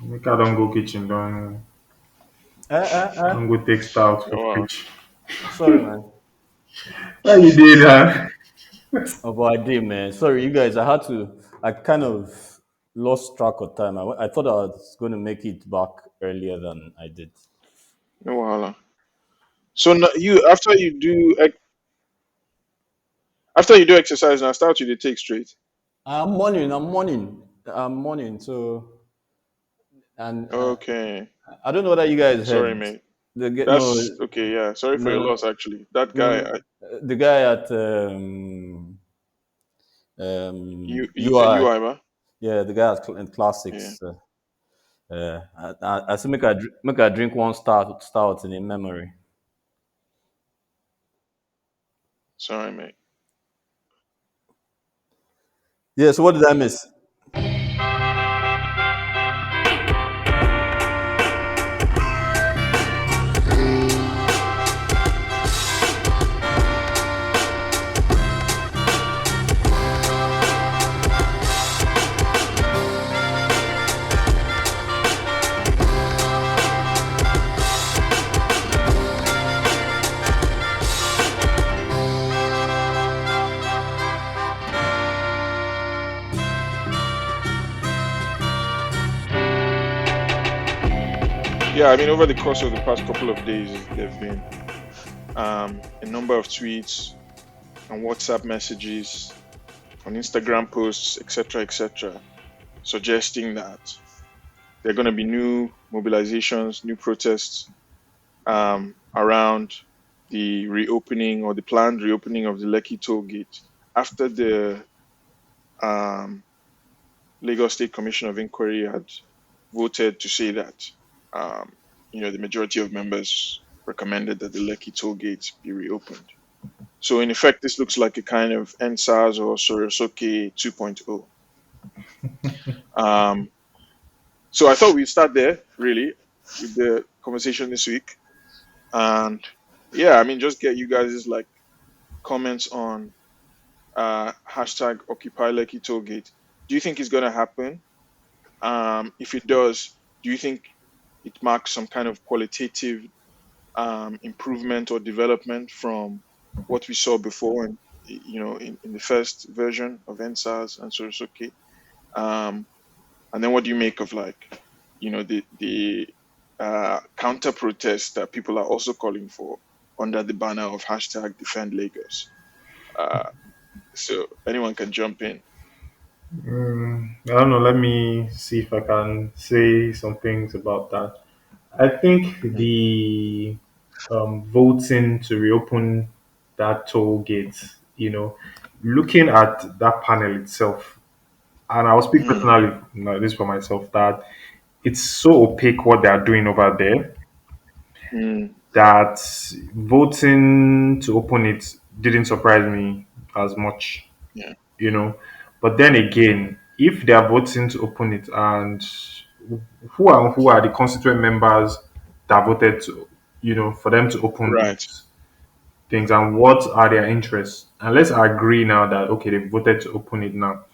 Make I don't go kitchen, don't go Eh. take stout for Oh, wow. fridge. Sorry, man. How you did that? Oh, but I did, man. Sorry, you guys. I kind of lost track of time. I thought I was going to make it back earlier than I did. No wahala. So you after you do exercise now, start you to take straight. I'm morning. So, and Okay. I don't know whether you guys Sorry, heard mate. the get no, That's okay. Yeah. Sorry for your no, loss. Actually, that guy. no, the guy at You said UI. UI, Yeah, the guy in yeah. classics. I still make I drink one stout in in memory. Sorry, mate. Yeah. So what did I miss? Yeah, I mean, over the course of the past couple of days, there've been a number of tweets and WhatsApp messages, on Instagram posts, etc., suggesting that there are going to be new mobilizations, new protests around the reopening or the planned reopening of the Lekki toll gate after the um, Lagos State Commission of Inquiry had voted to say that um, the majority of members recommended that the Lekki toll gate be reopened. So in effect, this looks like a kind of NSAS or Sorosoke 2.0. Um, so I thought we'd start there really with the conversation this week, and yeah, I mean, just get you guys' like comments on hashtag Occupy Lekki Tollgate. Do you think it's going to happen? If it does, do you think it marks some kind of qualitative improvement or development from what we saw before, and in the first version of NSAS and Sorosoke? Um, and then what do you make of like, the counter protests that people are also calling for under the banner of hashtag Defend Lagos? Uh, so anyone can jump in. I don't know. Let me see if I can say some things about that. I think Mhm. the voting to reopen that toll gate, looking at that panel itself, and I'll speak Mm, personally, this for myself, that it's so opaque what they are doing over there mm, that voting to open it didn't surprise me as much, yeah, you know. But then again, if they are voting to open it, and who are the constituent members that voted to, for them to open right. these things, and what are their interests? And let's agree now that okay, they voted to open it now.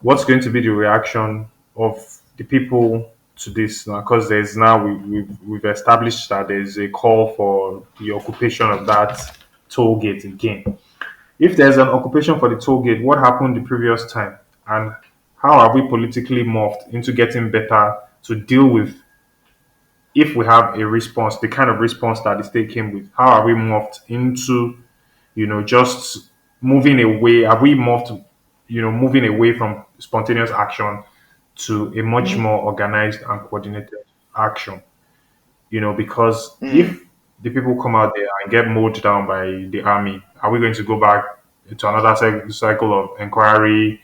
What's going to be the reaction of the people to this now? Because there's now we've established that there's a call for the occupation of that toll gate again. If there's an occupation for the toll gate, what happened the previous time? And how are we politically morphed into getting better to deal with if we have a response, the kind of response that the state came with? How are we morphed into, just moving away? Have we morphed, moving away from spontaneous action to a much Mm, more organized and coordinated action? Because mm, if the people come out there and get mowed down by the army, are we going to go back to another cycle of inquiry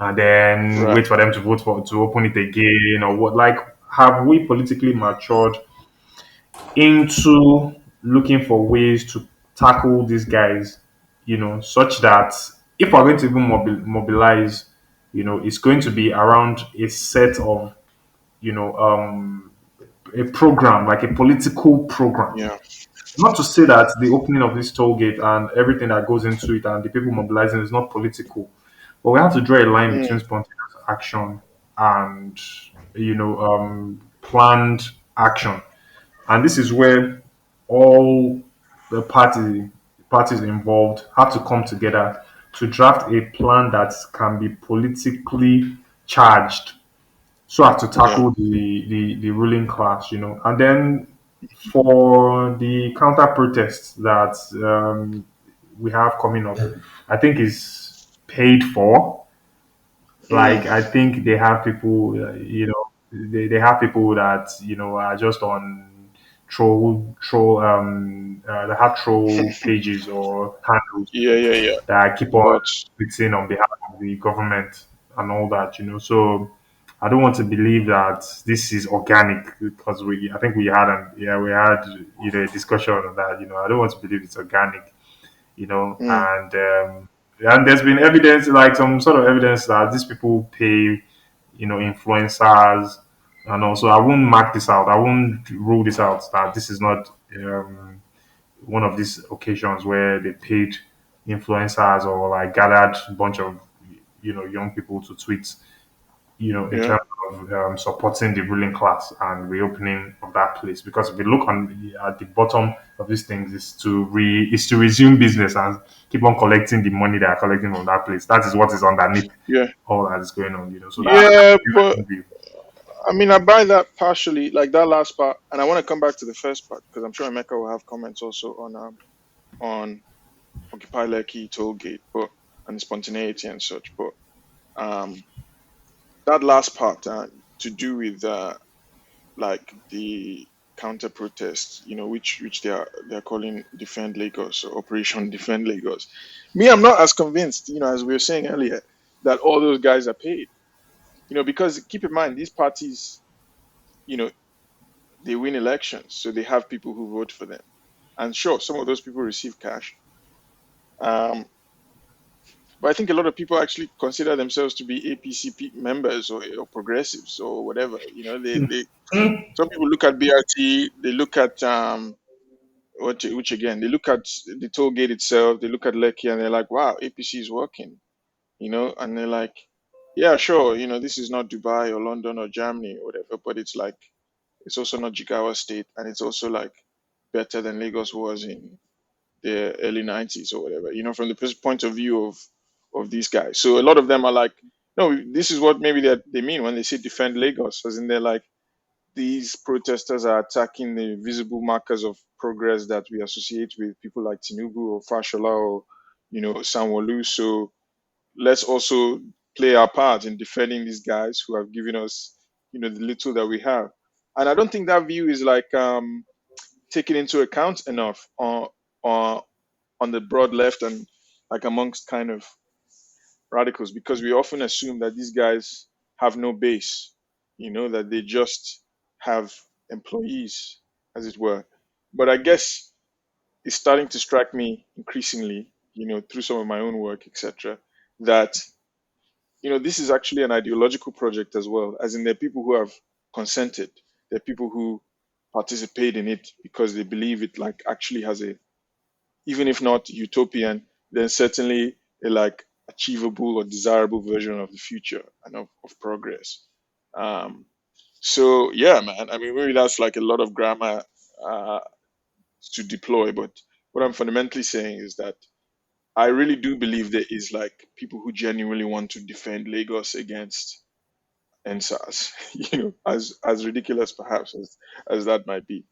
and then right. wait for them to vote for to open it again, or what? Like, have we politically matured into looking for ways to tackle these guys, such that if we're going to even mobilize, it's going to be around a set of, you know, um, a program, like a political program. Yeah. Not to say that the opening of this toll gate and everything that goes into it and the people mobilizing is not political, but we have to draw a line between Mm, spontaneous action and, you know, um, planned action. And this is where all the parties involved have to come together to draft a plan that can be politically charged so as to Yeah. tackle the ruling class, you know. And then for the counter protests that we have coming up, I think is paid for. Mm. Like I think they have people, they have people that are just on they have troll pages or handles Yeah, yeah, yeah. that keep The on bots. tweeting on behalf of the government and all that, you know. So I don't want to believe that this is organic because I think we had a discussion on that. You know, I don't want to believe it's organic. You know, Mm. and there's been evidence, like some sort of evidence that these people pay, influencers, and also I won't mark this out. I won't rule this out that this is not one of these occasions where they paid influencers or like gathered a bunch of young people to tweet in Yeah. terms of supporting the ruling class and reopening of that place. Because if you look on at the bottom of these things, is to resume business and keep on collecting the money they are collecting from that place. That is what is underneath Yeah. all that is going on. So Yeah, that's but my view. I mean, I buy that partially, like that last part, and I want to come back to the first part because I'm sure Emeka will have comments also on Occupy Lekki tollgate, but and spontaneity and such. But um, that last part to do with like the counter protests, which they're calling Defend Lagos or Operation Defend Lagos. Me, I'm not as convinced, as we were saying earlier, that all those guys are paid. Because keep in mind these parties, you know, they win elections, so they have people who vote for them. And sure, some of those people receive cash. Um, but I think a lot of people actually consider themselves to be APC members or progressives or whatever. They some people look at BRT, they look at which again, they look at the toll gate itself, they look at Lekki and they're like, wow, APC is working, and they're like, yeah, sure, this is not Dubai or London or Germany or whatever, but it's like, it's also not Jigawa State, and it's also like better than Lagos was in the early 90s or whatever, from the point of view of these guys. So a lot of them are like, no, this is what maybe they mean when they say defend Lagos, as in they're like, these protesters are attacking the visible markers of progress that we associate with people like Tinubu or Fashola or, Sanwo-Olu. So let's also play our part in defending these guys who have given us, the little that we have. And I don't think that view is like taken into account enough on on the broad left and like amongst kind of radicals because we often assume that these guys have no base, that they just have employees, as it were. But I guess it's starting to strike me increasingly, through some of my own work, etc., that, this is actually an ideological project as well, as in there are people who have consented, there are people who participate in it because they believe it like actually has a, even if not utopian, then certainly a like achievable or desirable version of the future and of progress. Um, so yeah, man. I mean, maybe that's like a lot of grammar uh, to deploy, but what I'm fundamentally saying is that I really do believe there is like people who genuinely want to defend Lagos against NSAS, as ridiculous perhaps as that might be.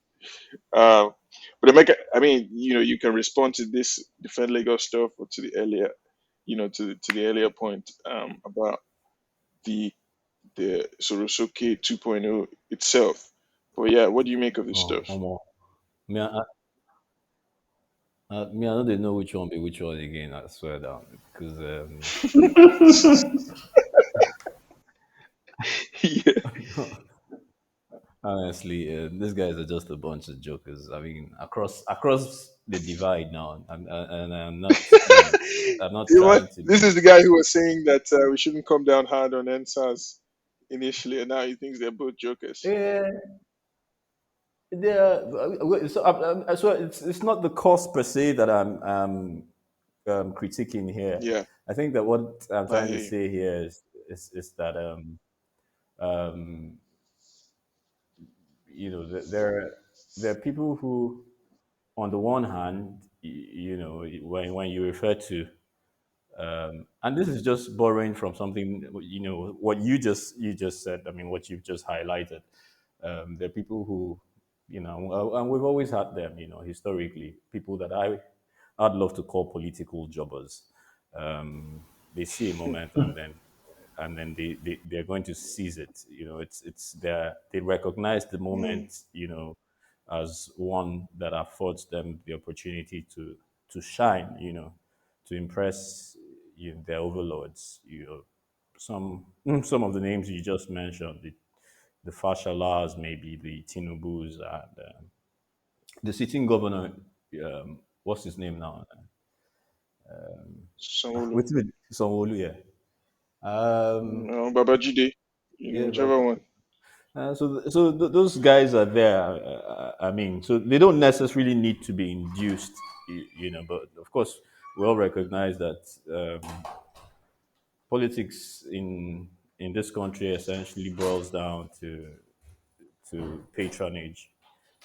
Uh, but I mean, you can respond to this defend Lagos stuff or to the earlier, to the earlier point about the Sorosuke 2.0 itself. But yeah, what do you make of this Oh, stuff? one more. Me, I don't know which one be which one again. I swear down because Yeah, honestly, these guys are just a bunch of jokers. I mean, across the divide now, and I'm not What? trying to This is be. the guy who was saying that we shouldn't come down hard on NSAS initially, and now he thinks they're both jokers. Yeah, so it's not the cost per se that I'm critiquing here. Yeah, I think that what I'm I trying hear to you. say here is that um, there are people who, on the one hand, when you refer to, and this is just borrowing from something, what you just said. I mean, what you've just highlighted. There are people who, and we've always had them, historically, people that I'd love to call political jobbers. They see a moment, and then they're going to seize it. They recognize the mm, moment, as one that affords them the opportunity to shine, to impress, their overlords. Some of the names you just mentioned, the Fashalas, maybe the Tinubus, and the sitting governor. What's his name now? Sanwo-Olu. What's it? Sanwo-Olu, yeah. Um, No, Babajide, yeah, but whichever one. those guys are there. I mean, so they don't necessarily need to be induced, But of course, we all recognize that politics in this country essentially boils down to patronage.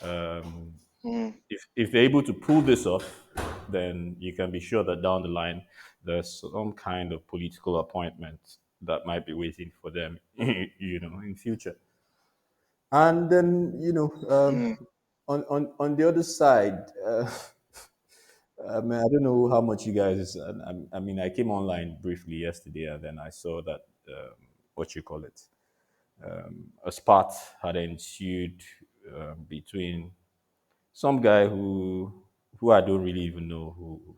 Um, Mm, if they're able to pull this off, then you can be sure that down the line there's some kind of political appointment that might be waiting for them, in future. And then, mm, on the other side, I mean, I don't know how much you guys. I mean, I came online briefly yesterday, and then I saw that, what you call it, a spat had ensued, between some guy who I don't really even know who.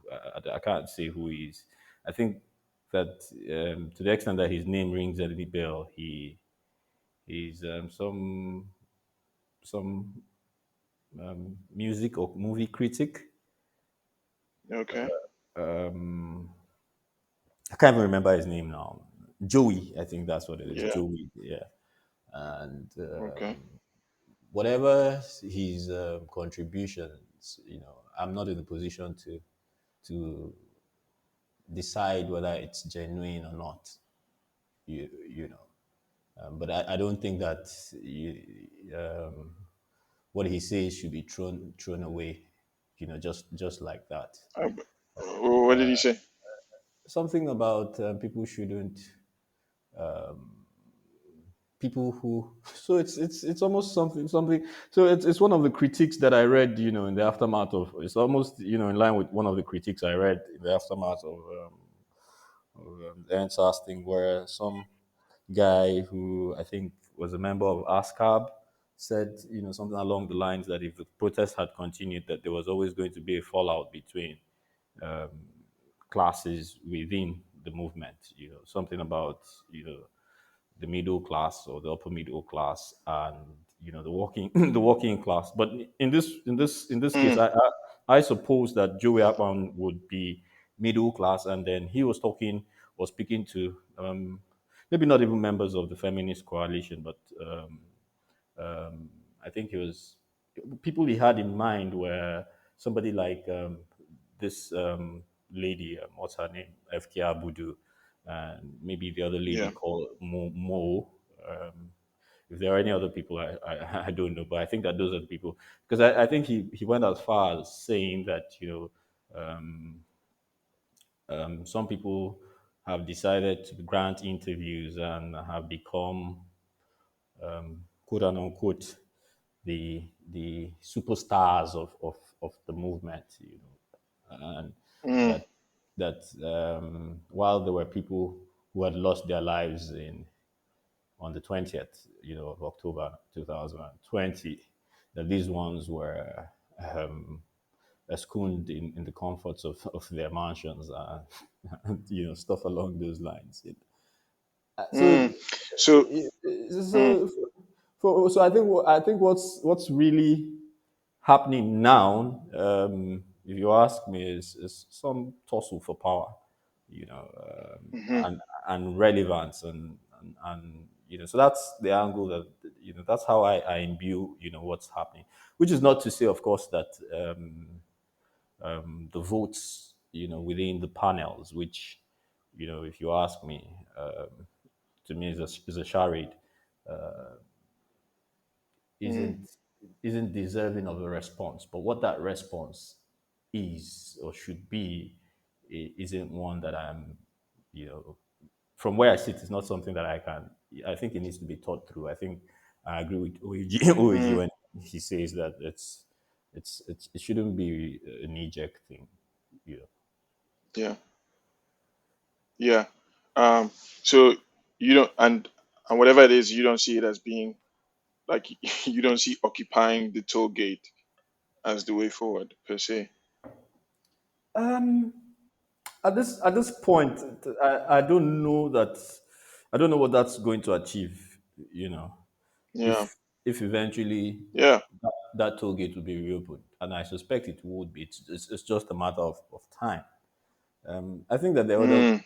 I can't say who he is. I think that, to the extent that his name rings any bell, he's, some music or movie critic. okay. I can't even remember his name now. Joey, I think that's what it is. Yeah. Joey, yeah. And Okay. whatever his contributions, I'm not in a position to decide whether it's genuine or not. You know, but I don't think that what he says should be thrown away. Just like that. What did he say? Something about, people shouldn't, people who so it's almost something. So it's one of the critiques that I read, in the aftermath of, it's almost, in line with one of the critiques I read in the aftermath of the NSAS thing, where some guy who I think was a member of ASCAB said, something along the lines that if the protest had continued, that there was always going to be a fallout between classes within the movement. Something about, the middle class or the upper middle class, and, the working the working class. But in this case, Mm, I suppose that Joey Akpan would be middle class, and then he was speaking to, maybe not even members of the feminist coalition, but, I think it was people he had in mind were somebody like, this, lady, what's her name, FK Abudu, and maybe the other lady yeah. called Mo. Um, if there are any other people, I don't know, but I think that those are the people, because I think he went as far as saying that, some people have decided to grant interviews and have become, quote unquote, the superstars of the movement, and Mm, that while there were people who had lost their lives in on the 20th, of October 2020, that these ones were, escooned in the comforts of their mansions, and, stuff along those lines. So mm. So, mm, so so I think what's really happening now, if you ask me, is some tussle for power, mhm, and relevance, and so that's the angle that, that's how I imbue, what's happening, which is not to say, of course, that, the votes, within the panels, which, if you ask me, to me is a charade, mm, isn't. isn't deserving of a response. But what that response is or should be isn't one that I'm, you know, from where I sit, it's not something that I can. I think it needs to be thought through. I think I agree with OEG Mm, when he says that it shouldn't be a knee jerk thing. You know. yeah, yeah. Um, so you don't, and whatever it is, you don't see it as being like you don't see occupying the toll gate as the way forward per se. Um, at this point, I don't know that I don't know what that's going to achieve. You know, Yeah, if eventually yeah. that toll gate will be reopened, and I suspect it would be. It's just a matter of time. I think that there are other Mm,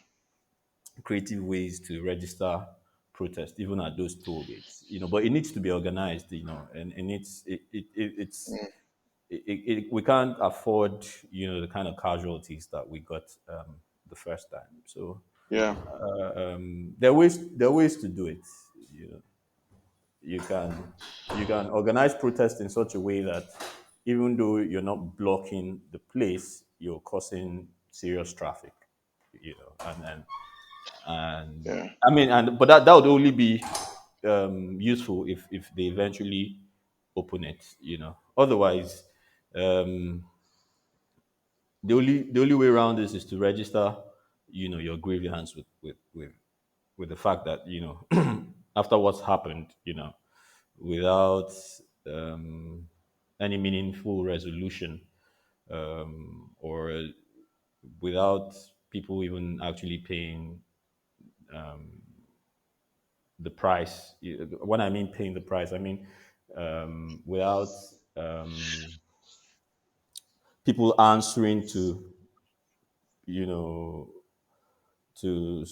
creative ways to register protest, even at those toll gates. But it needs to be organized. And mm, we can't afford the kind of casualties that we got the first time. So yeah, there are ways to do it. You know, you can you can organize protest in such a way that even though you're not blocking the place, you're causing serious traffic. And yeah, I mean, but that would only be useful if they eventually open it. Otherwise, um, the only way around this is to register, your grievance with the fact that after what's happened, without um, any meaningful resolution, or without people even actually paying the price. When I mean paying the price, I mean without um, people answering to, you know, to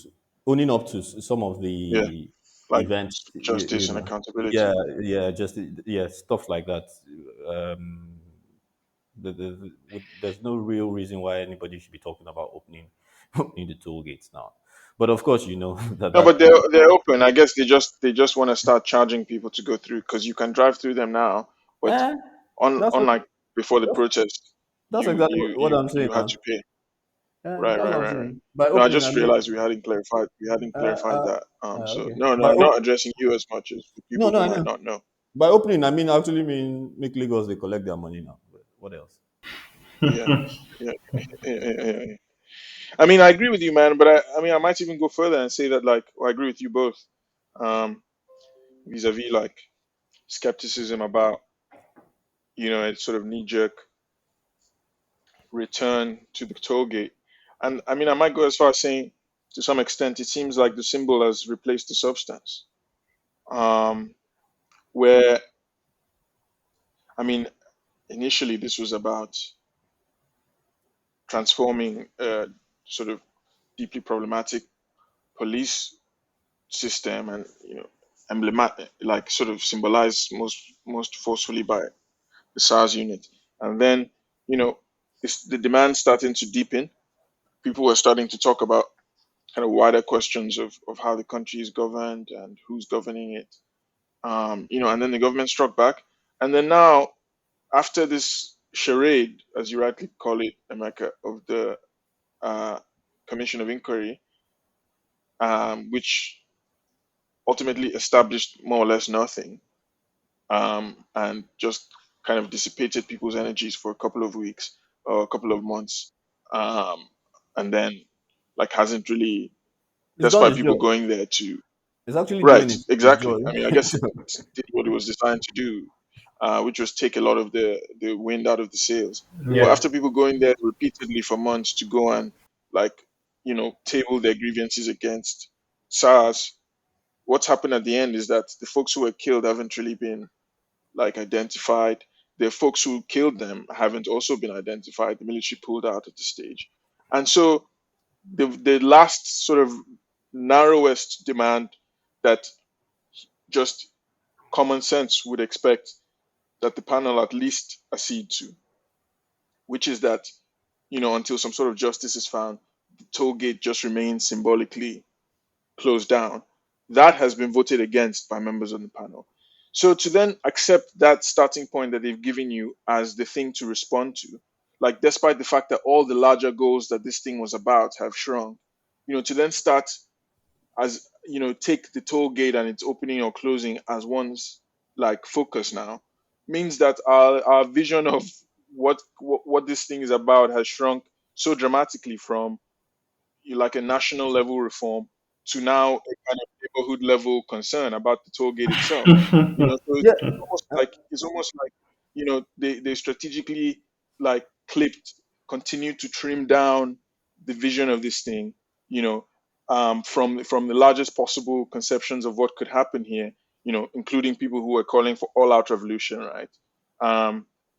owning up to some of yeah. the Like events. justice and accountability. Yeah, yeah, just yeah, stuff like that. Um, there's no real reason why anybody should be talking about opening opening the toll gates now. But of course, that No, but that they're open. I guess they just want to start charging people to go through because you can drive through them now, but eh, on that's what unlike before the that's, protest, that's you exactly you what you I'm saying you had now. to pay. Yeah, Right, that's right, what I'm right, right. saying. By No, I opening, I just mean, realized we hadn't clarified that. So okay. no, no, By I'm not addressing you as much as the No, people no, who I might know. not know. By opening, I mean actually mean make Lagos they collect their money now. What else? Yeah, yeah, yeah. I mean, I agree with you, man. But I mean, I might even go further and say that, like, I agree with you both. Um, vis-a-vis like skepticism about a sort of knee-jerk return to the toll gate. And I mean, I might go as far as saying, to some extent, it seems like the symbol has replaced the substance. Um, where I mean, initially this was about transforming a sort of deeply problematic police system, and emblematic, like sort of symbolized most forcefully by the SARS unit. And then the demand starting to deepen. People were starting to talk about kind of wider questions of how the country is governed and who's governing it. And then the government struck back. And then now, after this charade, as you rightly call it, America, of the uh, Commission of Inquiry, which ultimately established more or less nothing, and just kind of dissipated people's energies for a couple of weeks or a couple of months, um, and then like hasn't really, It's done despite its people job. going there to. It's actually doing Right, its exactly. job. I mean, I guess it did what it was designed to do, which was take a lot of the wind out of the sails. But Yeah. after people going there repeatedly for months to go and like table their grievances against SARS, what's happened at the end is that the folks who were killed haven't really been like identified. The folks who killed them haven't also been identified. The military pulled out at the stage, and so the last sort of narrowest demand that just common sense would expect that the panel at least accede to, which is that, until some sort of justice is found, the toll gate just remains symbolically closed down. That has been voted against by members of the panel. So to then accept that starting point that they've given you as the thing to respond to, like despite the fact that all the larger goals that this thing was about have shrunk, to then start as take the toll gate and its opening or closing as one's like focus now means that our vision of what this thing is about has shrunk so dramatically from like a national level reform to now a kind of neighborhood level concern about the toll gate itself. So Yeah, it's almost like they strategically like clipped, continued to trim down the vision of this thing, you know, from the largest possible conceptions of what could happen here, including people who are calling for all out revolution, right?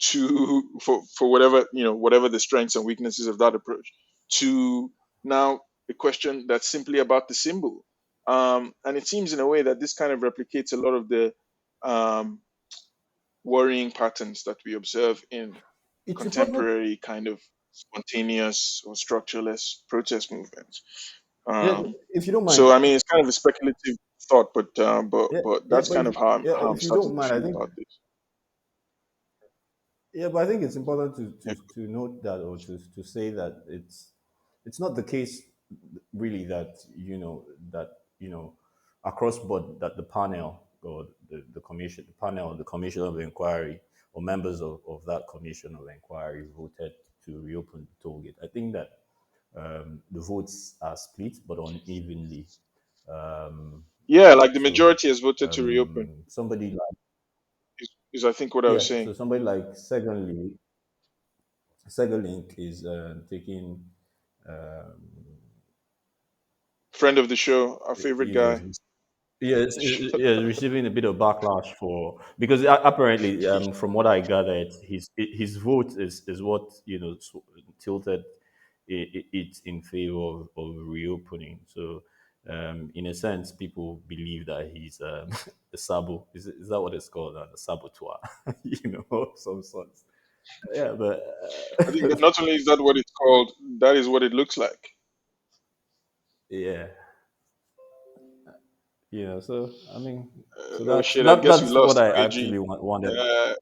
To for whatever whatever the strengths and weaknesses of that approach, to now a question that's simply about the symbol. And it seems in a way that this kind of replicates a lot of the um, worrying patterns that we observe in it's important. contemporary kind of spontaneous or structureless protest movements. Yeah, Um, if you don't so mind. I mean, it's kind of a speculative thought, but Yeah, yeah, that's but kind of how I'm if you starting don't to mind, I feel think. about this. Yeah, but I think it's important to, Yeah. to note that, or to say that it's not the case really that that across board that the panel or the commission, the panel, the commission of inquiry, or members of that commission of inquiry voted to reopen the toll gate. I think that the votes are split but unevenly. Um, Yeah, like the so majority has voted to reopen. somebody like, Is I think what I was yeah, saying. so somebody like Segalink is taking, Friend of the show, our favorite is guy. receiving a bit of backlash for, because apparently, from what I gathered, his vote is what tilted it in favor of reopening. So, in a sense, people believe that he's a sabo. Is that what it's called? A saboteur, of some sorts. Yeah, but I think that not only is that what it's called, that is what it looks like. yeah, So I mean, so Oh that's shit! I guess we that's what lost I Reggie. actually wanted. Uh,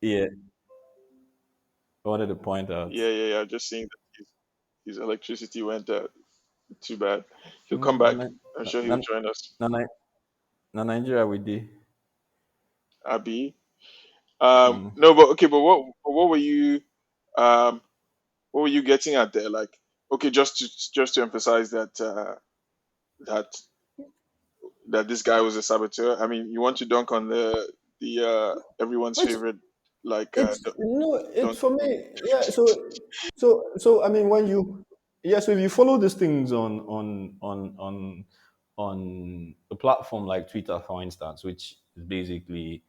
Yeah, wanted to point out. yeah, yeah, yeah. Just seeing that his electricity went out. Too bad. He'll come Mm, back. na, I'm na, sure na, he'll join us. na, Ni- na Nigeria with the. Abi. Mm. No, but okay, but what were you um what were you getting at there? Like, okay, just to emphasize that that this guy was a saboteur. I mean, you want to dunk on the everyone's Which favorite, like it's no, it's don't. for me. Yeah. So I mean, when you, yeah, so if you follow these things on a platform like Twitter, for instance, which is basically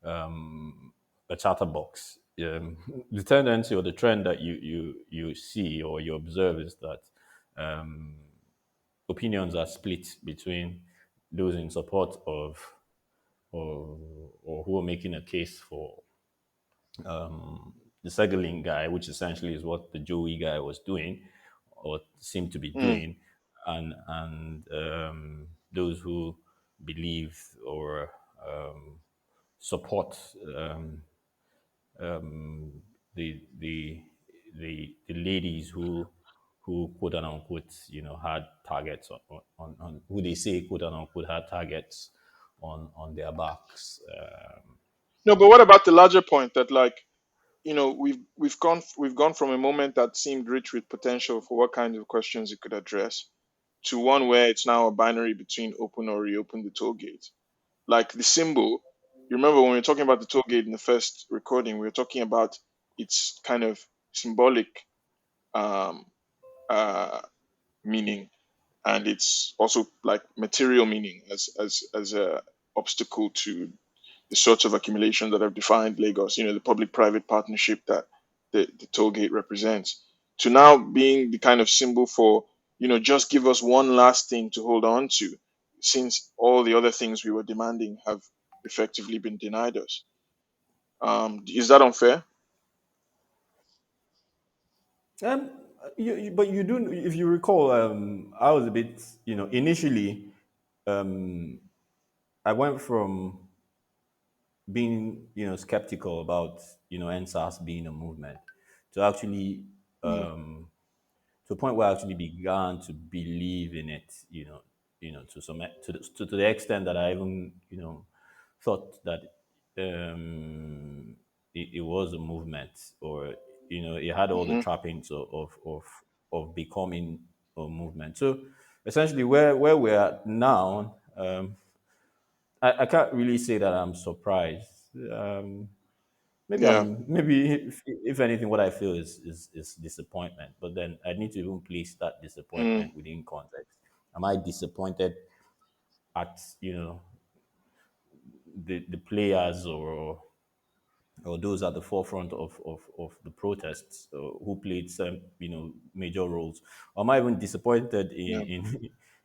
a chatterbox. The tendency or the trend that you see or you observe is that um, opinions are split between those in support of, or who are making a case for the Segaling guy, which essentially is what the Joey guy was doing or seemed to be Mm. doing, and those who believe or support um, the the ladies who quote unquote had targets on who they say quote unquote had targets on their backs. No, but what about the larger point that like we've gone from a moment that seemed rich with potential for what kinds of questions it could address to one where it's now a binary between open or reopen the toll gate. Like the symbol, you remember when we were talking about the toll gate in the first recording, we were talking about its kind of symbolic um, uh, meaning, and it's also like material meaning as a obstacle to the sorts of accumulation that have defined Lagos, the public-private partnership that the toll gate represents, to now being the kind of symbol for, just give us one last thing to hold on to, since all the other things we were demanding have effectively been denied us. Is that unfair? Um, but you do, if you recall, I was a bit, initially, I went from. being skeptical about NSAS being a movement to actually Mm. um, to a point where I actually began to believe in it, to to the extent that I even thought that it was a movement, or it had all the Mm-hmm. trappings of becoming a movement. So essentially, where we're at now, I can't really say that I'm surprised. Maybe Yeah. if anything, what I feel is disappointment. But then I need to even place that Mm. disappointment within context. Am I disappointed at the players, or those at the forefront of the protests, who played some major roles? Or am I even disappointed Yeah.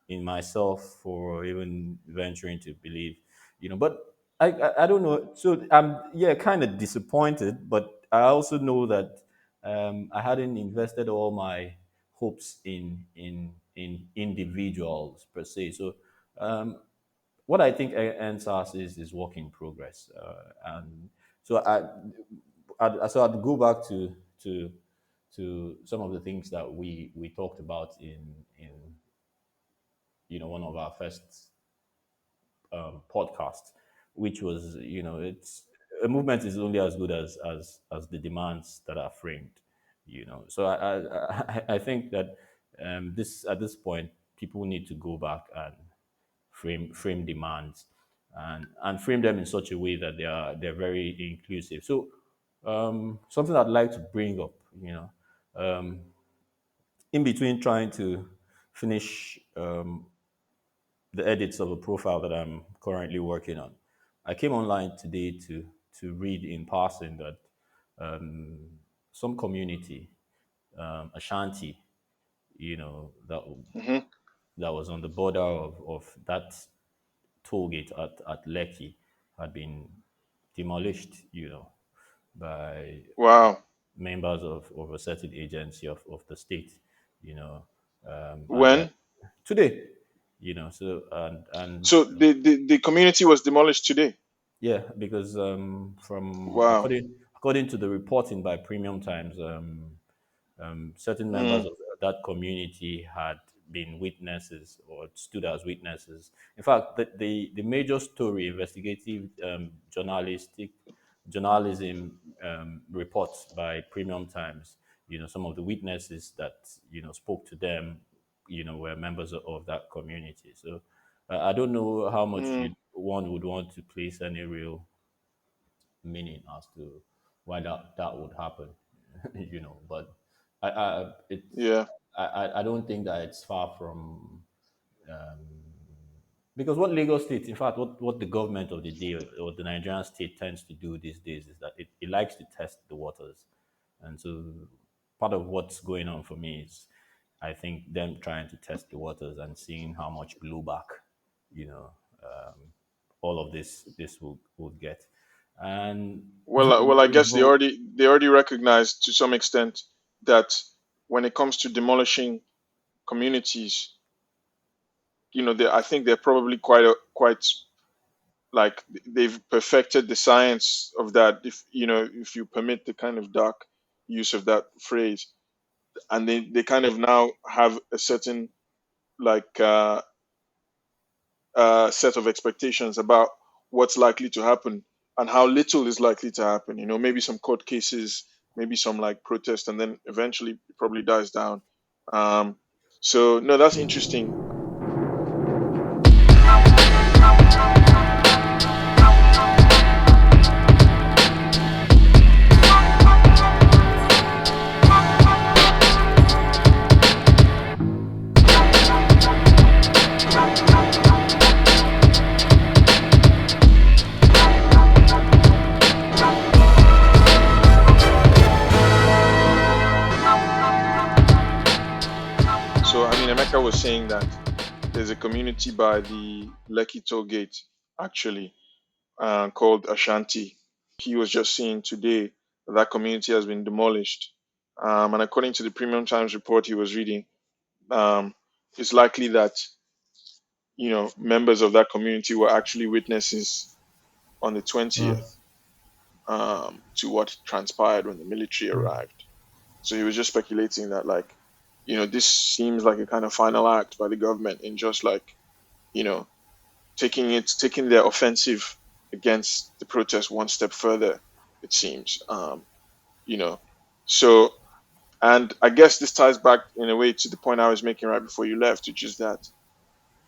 in myself for even venturing to believe? But I don't know. So I'm, yeah, kind of disappointed, but I also know that I hadn't invested all my hopes in individuals per se. So um, what I think NSAS is work in progress, and so I'd go back to some of the things that we talked about in one of our first podcasts, which was, it's a movement is only as good as the demands that are framed. So I think that this at this point, people need to go back and frame demands, and frame them in such a way that they're very inclusive. So something I'd like to bring up, um, in between trying to finish the edits of a profile that I'm currently working on, I came online today to read in passing that um, some community, Ashanti, that Mm-hmm. was on the border of that toll gate at Lekki, had been demolished, by Wow. members of a certain agency of the state, you know, and When? today, so and So the community was demolished today. yeah, because from Wow. according to the reporting by Premium Times, certain members Mm. of that community had been witnesses or stood as witnesses. In fact, the major story, investigative journalism reports by Premium Times, some of the witnesses that spoke to them, were members of that community. So I don't know how much Mm. one would want to place any real meaning as to why that would happen, But it's Yeah. I don't think that it's far from, because what Lagos State, in fact, what the government of the day, or the Nigerian state, tends to do these days is that it likes to test the waters, and so part of what's going on for me is, I think, them trying to test the waters and seeing how much blowback, you know, all of this will get, and Well, well, I guess but they already recognized to some extent that when it comes to demolishing communities, I think they're probably quite like they've perfected the science of that. If you permit the kind of dark use of that phrase, and they kind of now have a certain like set of expectations about what's likely to happen and how little is likely to happen. Maybe some court cases, maybe some like protest, and then eventually it probably dies down. Um, so no, that's interesting. So I mean, Emeka was saying that there's a community by the Lekki toll gate actually called Ashanti. He was just seeing today that that community has been demolished. And according to the Premium Times report he was reading, um, it's likely that members of that community were actually witnesses on the Mm, 20th, to what transpired when the military mm. arrived. So he was just speculating that, like, this seems like a kind of final act by the government in just like, you know, taking their offensive against the protest one step further, it seems. You know, so, and I guess this ties back in a way to the point I was making right before you left, which is that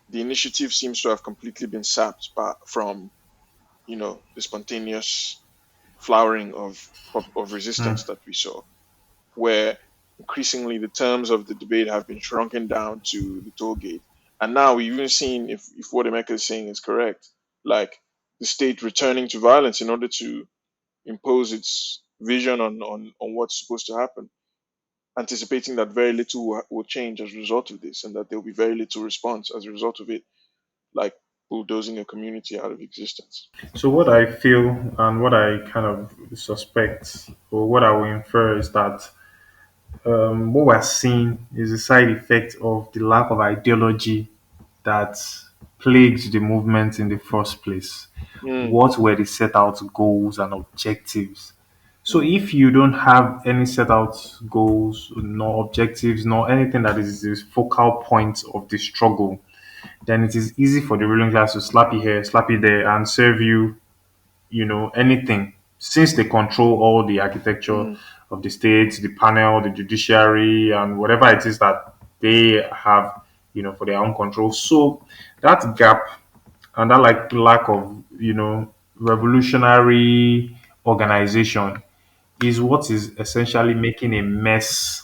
the initiative seems to have completely been sapped from, the spontaneous flowering of resistance that we saw, where increasingly the terms of the debate have been shrunken down to the toll gate. And now we've even seen, if what Emeka is saying is correct, like the state returning to violence in order to impose its vision on what's supposed to happen, anticipating that very little will change as a result of this, and that there will be very little response as a result of it, like bulldozing a community out of existence. So what I feel and what I kind of suspect, or what I will infer, is that what we're seeing is a side effect of the lack of ideology that plagued the movement in the first place. Mm, What were the set out goals and objectives? So mm, if you don't have any set out goals, nor objectives, nor anything that is the focal point of the struggle, then it is easy for the ruling class to slap you here, slap you there, and serve you, anything. Since they control all the architecture mm, of the state, the panel, the judiciary, and whatever it is that they have, for their own control. So that gap and that like lack of, revolutionary organization is what is essentially making a mess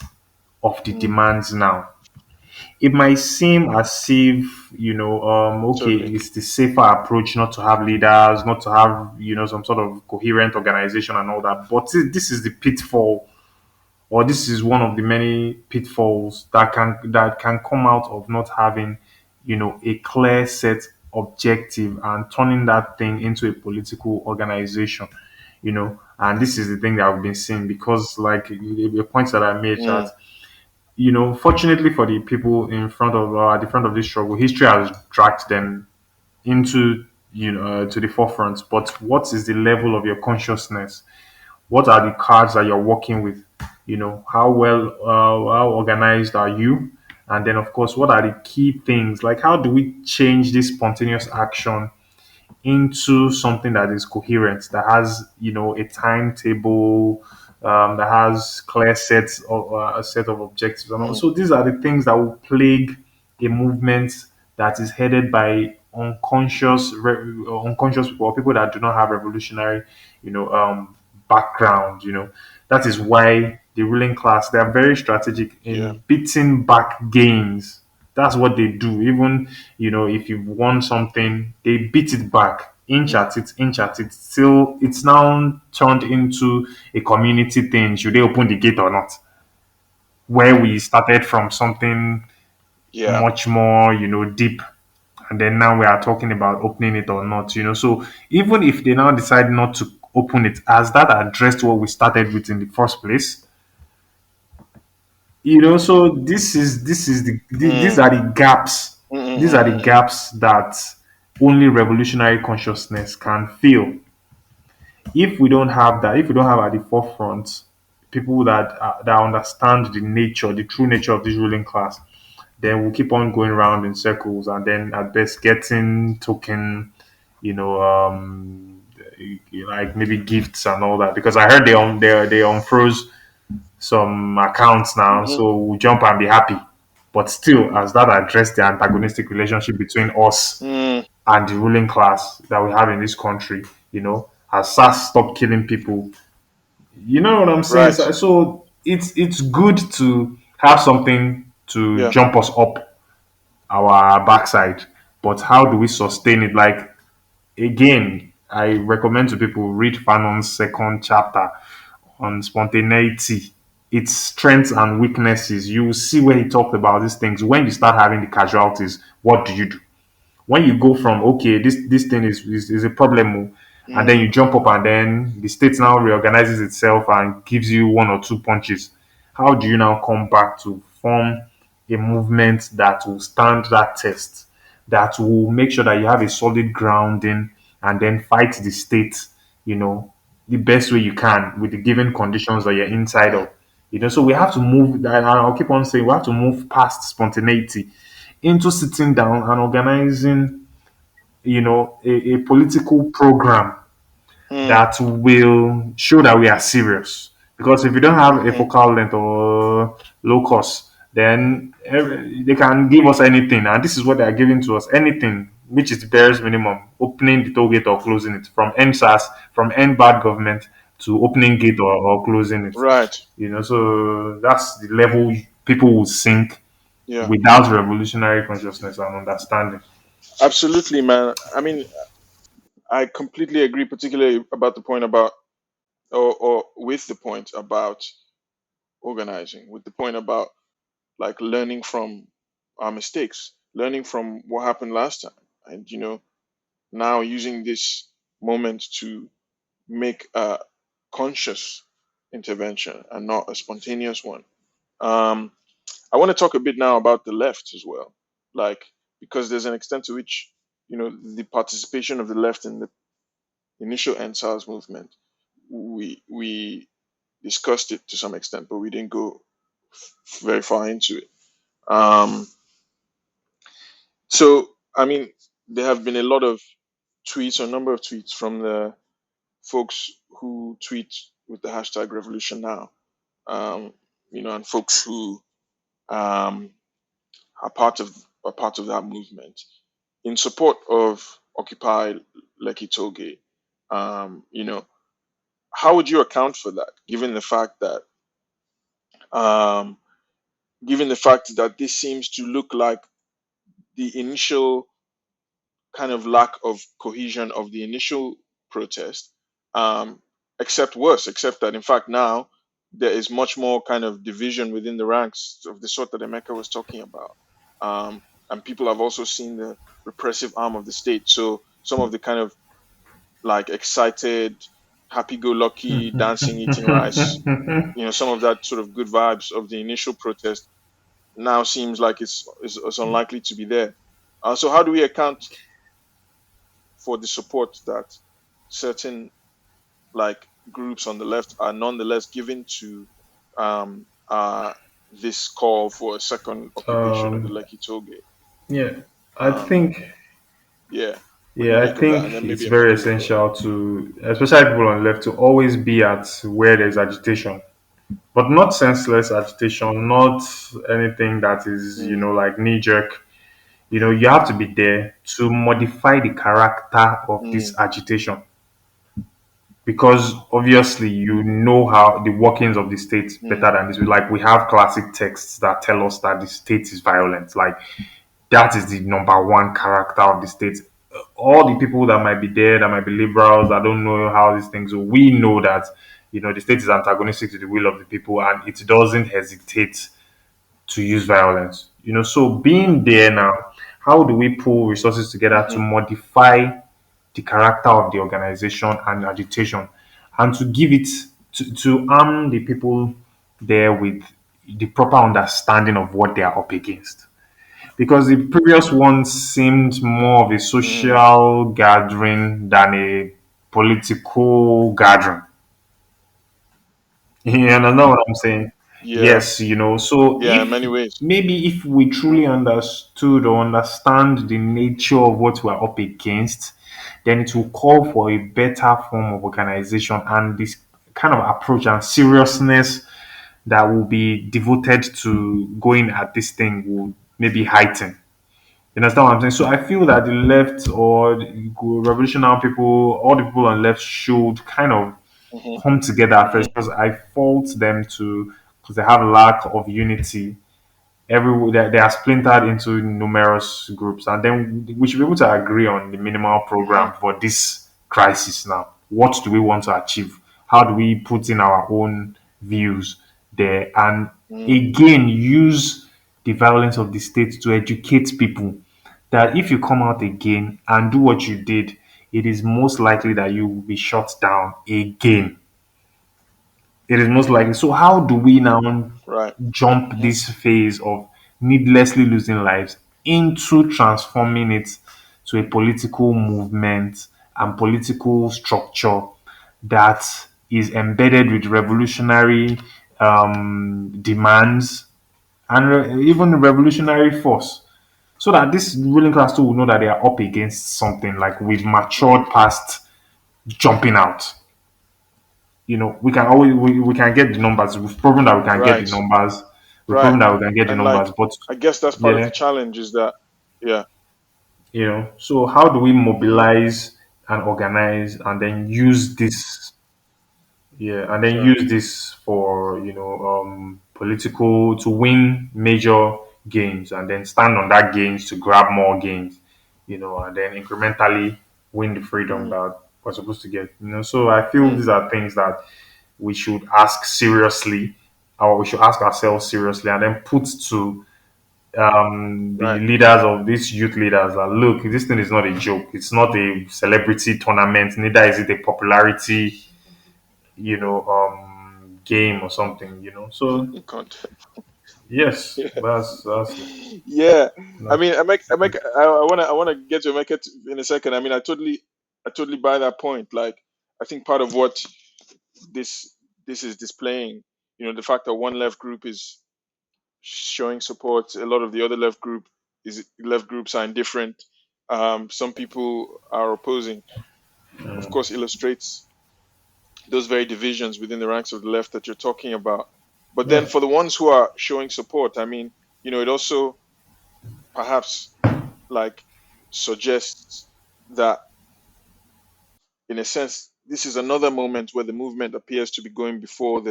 of the mm, demands now. It might seem as if, okay, totally. it's the safer approach not to have leaders, not to have, some sort of coherent organization and all that. But this is the pitfall, or this is one of the many pitfalls that can come out of not having, a clear set objective and turning that thing into a political organization. And this is the thing that I've been seeing, because like the points that I made, that Mm, fortunately for the people in front of at the front of this struggle, history has dragged them into, to the forefront. But what is the level of your consciousness? What are the cards that you're working with? How well, how organized are you? And then, of course, what are the key things? Like, how do we change this spontaneous action into something that is coherent, that has, a timetable, that has clear sets of a set of objectives, and mm, also these are the things that will plague a movement that is headed by unconscious people, or people that do not have revolutionary, background. That is why the ruling class, they are very strategic yeah. in beating back gains. That's what they do. Even, if you've won something, they beat it back, Mm, inch at it, till it's now turned into a community thing. Should they open the gate or not? Where we started from something yeah. much more, deep, and then now we are talking about opening it or not. So even if they now decide not to open it, has that addressed what we started with in the first place? So these Mm, are the gaps. mm, mm, These are the mm, mm, gaps that only revolutionary consciousness can fill. If we don't have that, if we don't have at the forefront people that understand the nature, the true nature of this ruling class, then we'll keep on going around in circles, and then at best getting token, you know, like maybe gifts and all that. Because I heard they unfroze some accounts now, mhm, so we'll jump and be happy. But still, has that addressed the antagonistic relationship between us mm, and the ruling class that we have in this country? Has SARS stopped killing people? You know what I'm saying? right. So it's good to have something to Yeah. jump us up our backside, but how do we sustain it? Like, again, I recommend to people read Fanon's second chapter on spontaneity, its strengths and weaknesses. You will see where he talked about these things. When you start having the casualties, what do you do? When you go from, okay, this thing is a problem, and then Mm, you jump up, and then the state now reorganizes itself and gives you one or two punches, how do you now come back to form a movement that will stand that test, that will make sure that you have a solid grounding, and then fight the state, you know, the best way you can with the given conditions that you're inside Right. of. So we have to move, and I'll keep on saying, we have to move past spontaneity into sitting down and organizing, a political program Mm, that will show that we are serious. Because if you don't have a mm-hmm. focal length or low cost, then they can give us anything, and this is what they are giving to us: anything, which is the barest minimum, opening the toll gate or closing it, from end SARS, from end bad government to opening gate or closing it. Right. So that's the level people will sink Yeah. without revolutionary consciousness and understanding. Absolutely, man. I mean, I completely agree, particularly about the point about, or with the point about organizing, with the point about like learning from our mistakes, learning from what happened last time, and now using this moment to make a conscious intervention and not a spontaneous one. Um, I want to talk a bit now about the left as well, like because there's an extent to which the participation of the left in the initial NSAS movement, we discussed it to some extent, but we didn't go very far into it. Um, so I mean, there have been a lot of tweets, or a number of tweets from the folks who tweet with the hashtag Revolution Now, um, and folks who um, are part of that movement in support of Occupy Lekki Toge. How would you account for that, um, given the fact that this seems to look like the initial kind of lack of cohesion of the initial protest, um, except worse, except that in fact now there is much more kind of division within the ranks of the sort that Emeka was talking about. And people have also seen the repressive arm of the state. So some of the kind of like excited, happy go lucky, dancing, eating rice, some of that sort of good vibes of the initial protest now seems like it's unlikely to be there. So how do we account for the support that certain like groups on the left are nonetheless giving to um, uh, this call for a second occupation of the Um, Lekki tollgate? yeah, I Um, think yeah, what do you Yeah, I make of that? And think then it's maybe very Emeka will go. essential to, especially people on the left, to always be at where there's agitation, but not senseless agitation, not anything that is, Mm, like knee jerk. You have to be there to modify the character of this mm, agitation, because obviously you know how the workings of the state mm, better than this. Like, we have classic texts that tell us that the state is violent. Like, that is the number one character of the state. All the people that might be there, that might be liberals, that don't know how these things, we know that the state is antagonistic to the will of the people, and it doesn't hesitate to use violence. So being there now, how do we pull resources together to mm-hmm, modify the character of the organization and agitation, and to give it to arm the people there with the proper understanding of what they are up against? Because the previous one seemed more of a mm, social gathering than a political gathering. You understand what I'm saying? yeah, Yes, so yeah, in many ways. if we truly understood or understand the nature of what we're up against, then it will call for a better form of organization, and this kind of approach and seriousness that will be devoted to going at this thing will maybe heighten. You understand what I'm saying? So I feel that the left, or the revolutionary people, all the people on the left should kind of Mm-hmm, come together at mm-hmm, first, because I fault them to, because they have lack of unity. They are splintered into numerous groups, and then we should be able to agree on the minimal mm-hmm, program for this crisis. Now, what do we want to achieve? How do we put in our own views there, and mm, again use the violence of the state to educate people that if you come out again and do what you did, it is most likely that you will be shut down again. It is most likely. So how do we now right. jump Mm-hmm, this phase of needlessly losing lives into transforming it to a political movement and political structure that is embedded with revolutionary demands and even revolutionary force. So that this ruling class too will know that they are up against something like we've Mm. matured past jumping out. We can always we can get the numbers. We've proven that we can get the Right. numbers. We've Right. proven that we can get the And numbers. like, But I guess that's part of yeah, the challenge is that, yeah. so how do we Hmm. mobilize and organize and then use this and then Sorry. use this for political to win major gains and then stand on that gains to grab more gains, and then incrementally win the freedom Mm. that we're supposed to get. So I feel Mm. these are things that we should ask seriously, or we should ask ourselves seriously, and then put to the Right. leaders of these youth leaders that look, this thing is not a joke. It's not a celebrity tournament. Neither is it a popularity, game or something. So You can't. yes, Yeah. that's Yeah. I that's mean, I wanna get to Emeka in a second. I mean, I totally buy that point. Like, I think part of what this this is displaying, the fact that one left group is showing support, a lot of the other left groups are indifferent. Some people are opposing. Of course, illustrates those very divisions within the ranks of the left that you're talking about. But then yeah, for the ones who are showing support, I mean, it also perhaps like suggests that in a sense this is another moment where the movement appears to be going before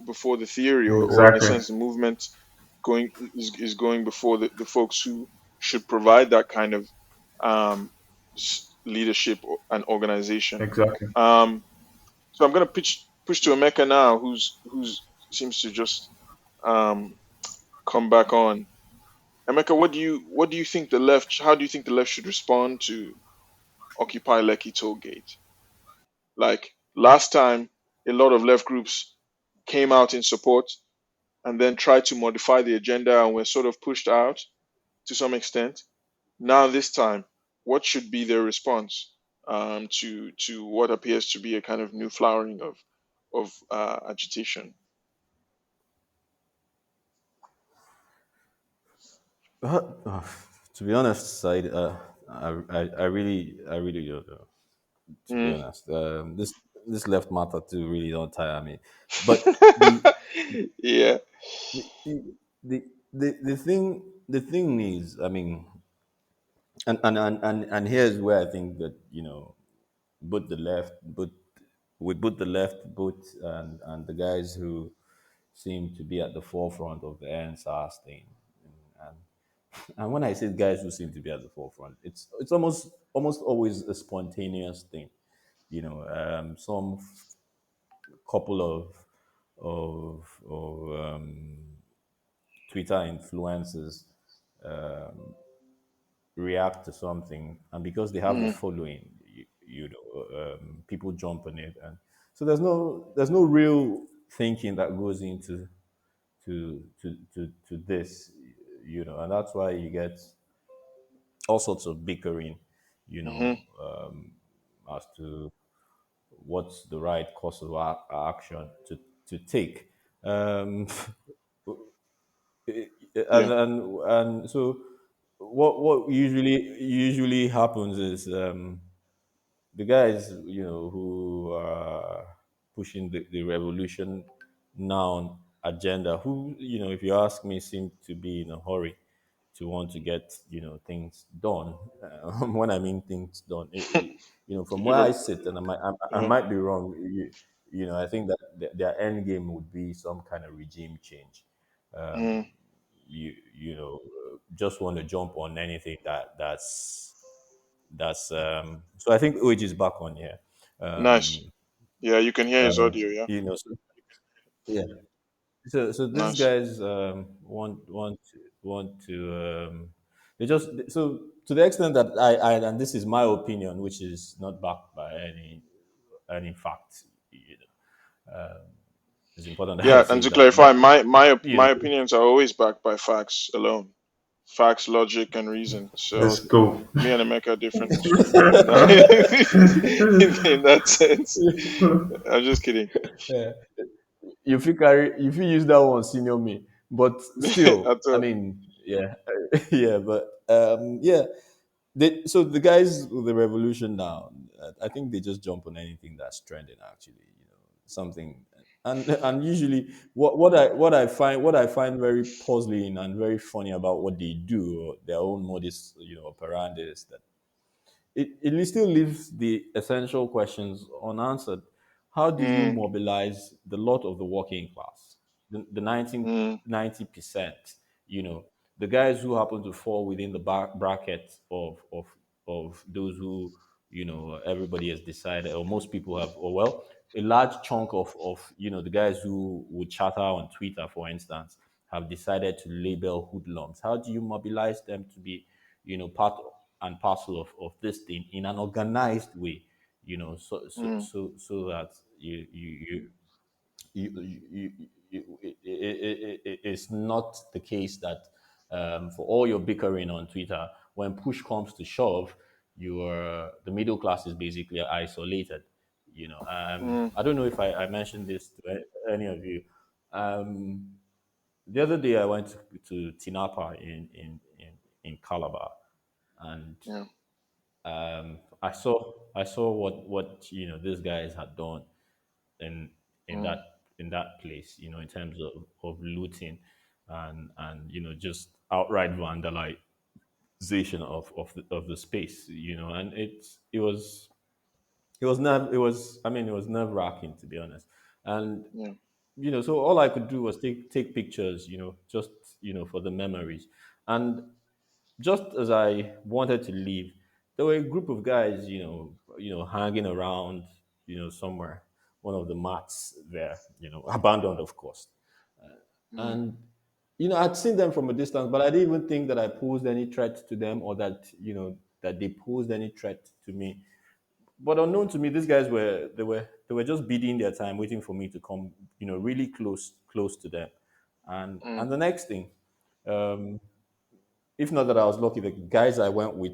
before the theory, or in a exactly, sense the movement is going before the folks who should provide that kind of leadership and organization. exactly. Um, so I'm going to push to Emeka now, who's seems to just um, come back on. Emeka, what do you think the left? How do you think the left should respond to Occupy Lekki toll gate? Like last time, a lot of left groups came out in support and then tried to modify the agenda and were sort of pushed out to some extent. Now this time, what should be their response to what appears to be a kind of new flowering of agitation? Uh, to be honest, Said, I really don't know. To be Mm. honest, this left matter too really don't tire me. But Yeah. the the the thing is, I mean, and here's where I think that both the left, but with both the left, both and the guys who seem to be at the forefront of the NSAS thing, and and when I say guys who seem to be at the forefront, it's almost always a spontaneous thing. Some couple of Twitter influencers react to something, and because they have a Mm. following, people jump on it, and so there's no real thinking that goes into to this, and that's why you get all sorts of bickering, Mm-hmm. as to what's the right course of action to take. Um, Yeah. and so what usually happens is the guys who are pushing the revolution now agenda, who if you ask me seem to be in a hurry to want to get things done. When I mean things done, from where I You're- sit, and I uh-huh. might be wrong. I think that their end game would be some kind of regime change. um, Mm. just want to jump on anything that's so I think OG is back on here. Nice. um Yeah, you can hear his audio. Yeah. so, yeah, so these Nice. guys want to they just so to the extent that I and this is my opinion, which is not backed by any fact. It's important that I Yeah, and say to that, but clarify, my my you my know opinions are always backed by facts alone. facts, logic, and reason. Let's So go. me and Emeka are different in that, in that sense. I'm just kidding. Yeah. If you use that one, senior me, but still, At I all. mean, yeah, yeah, but yeah. So the guys with the revolution now, I think they just jump on anything that's trending. Actually, something, and usually what I find very puzzling and very funny about what they do, or their own modus operandi, is that it still leaves the essential questions unanswered. How do you Mm, mobilize the lot of the working class, the mm, 90%, the guys who happen to fall within the bracket of those who, everybody has decided, or most people have, or well, a large chunk of the guys who would chatter on Twitter, for instance, have decided to label hoodlums. How do you mobilize them to be, part and parcel of this thing in an organized way, mm, so that it's not the case that, for all your bickering on Twitter, when push comes to shove, the middle class is basically isolated. mm, I don't know if I mentioned this to any of you. Um, the other day I went to Tinapa in Calabar, and yeah. I saw what these guys had done in Mm, in that place, in terms of looting and just outright vandalization of the space, and it was nerve wracking, to be honest. And yeah. so all I could do was take pictures, just for the memories. And just as I wanted to leave, there were a group of guys, hanging around, somewhere, one of the mats there, abandoned, of course. Mm, And I'd seen them from a distance, but I didn't even think that I posed any threat to them, or that that they posed any threat to me. But unknown to me, these guys were just biding their time, waiting for me to come, really close to them. And mm. the next thing, um, if not that I was lucky, the guys I went with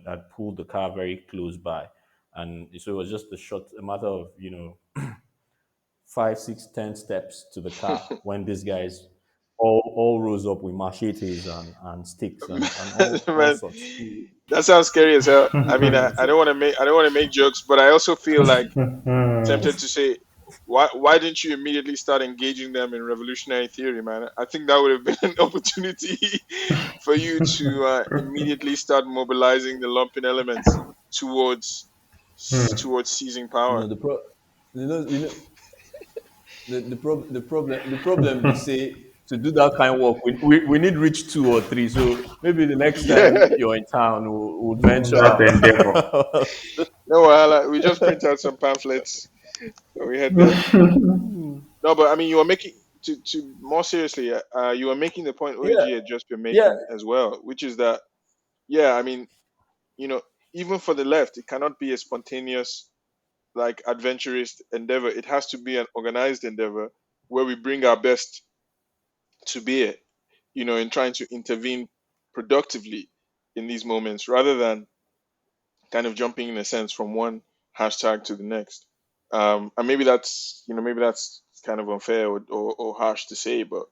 had pulled the car very close by, and so it was just a matter of five, six, 10 steps to the car when these guys all rose up with machetes and sticks and all Man, sorts. that sounds scary as hell. I mean, I don't want to make jokes, but I also feel like tempted to say, why didn't you immediately start engaging them in revolutionary theory, man? I think that would have been an opportunity for you to immediately start mobilizing the lumping elements towards towards seizing You power. know the pro, you know the problem be say, to do that kind of work, we need reach two or three. So maybe the next time Yeah, you're in town, we'll venture That out. endeavor. no, we just print out some pamphlets and we head there. No, but I mean, you were making to more seriously, you were making the point Yeah, OAG had just been yeah. making as well, which is that, yeah, I mean, you know, even for the left, it cannot be a spontaneous, like, adventurous endeavor. It has to be an organized endeavor where we bring our best to bear, in trying to intervene productively in these moments, rather than kind of jumping in a sense from one hashtag to the next. And maybe that's kind of unfair or harsh to say, but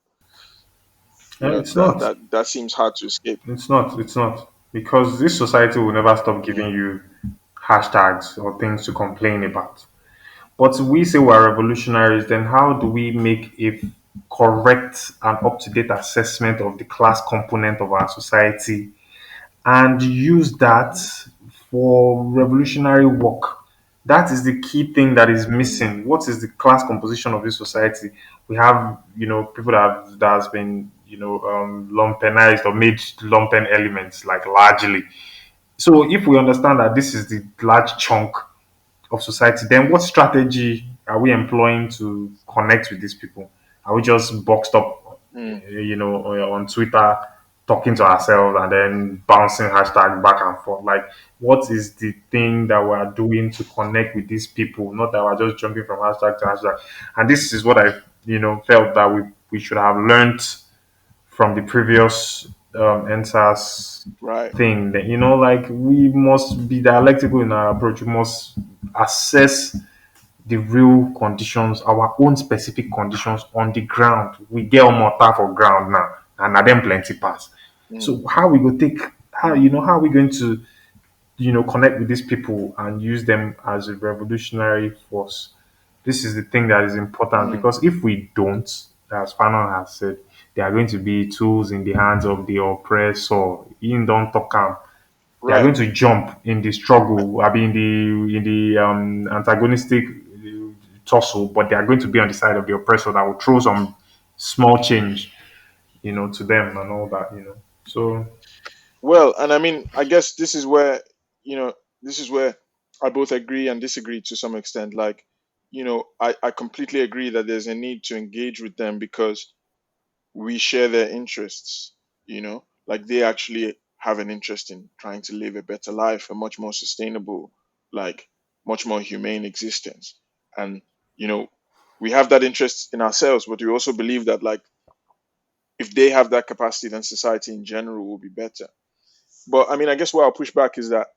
It's not. that seems hard to escape. It's not. It's not. Because this society will never stop giving you hashtags or things to complain about. But we say we're revolutionaries, then how do we make a correct and up to date assessment of the class component of our society and use that for revolutionary work? That is the key thing that is Mm, missing. What is the class composition of this society? We have, people that has been, lumpenized or made lumpen elements, like largely. So if we understand that this is the large chunk of society, then what strategy are we employing to connect with these people? Are we just boxed up, mm, on Twitter, talking to ourselves and then bouncing hashtag back and forth? Like, what is the thing that we are doing to connect with these people? Not that we're just jumping from hashtag to hashtag. And this is what I, felt that we should have learned from the previous NSAS Right. thing. That like we must be dialectical in our approach. We must assess the real conditions, our own specific conditions on the ground. We get on more for ground now, and na them plenty pass. Mm, So how we go take how mm, how are we going to connect with these people and use them as a revolutionary force? This is the thing that is important mm. because if we don't, as Fanon has said, they are going to be tools in the hands of the oppressor. In don't talk am. They are Right. going to jump in the struggle, I mean, in the antagonistic tussle, but they are going to be on the side of the oppressor that will throw some small change, to them and all that. So Well, and I mean, I guess you know, this is where I both agree and disagree to some extent. Like, I completely agree that there's a need to engage with them because we share their interests, like they actually have an interest in trying to live a better life, a much more sustainable, like much more humane existence. And, you know, we have that interest in ourselves, but we also believe that like if they have that capacity, then society in general will be better. But I mean, I guess what I'll push back is that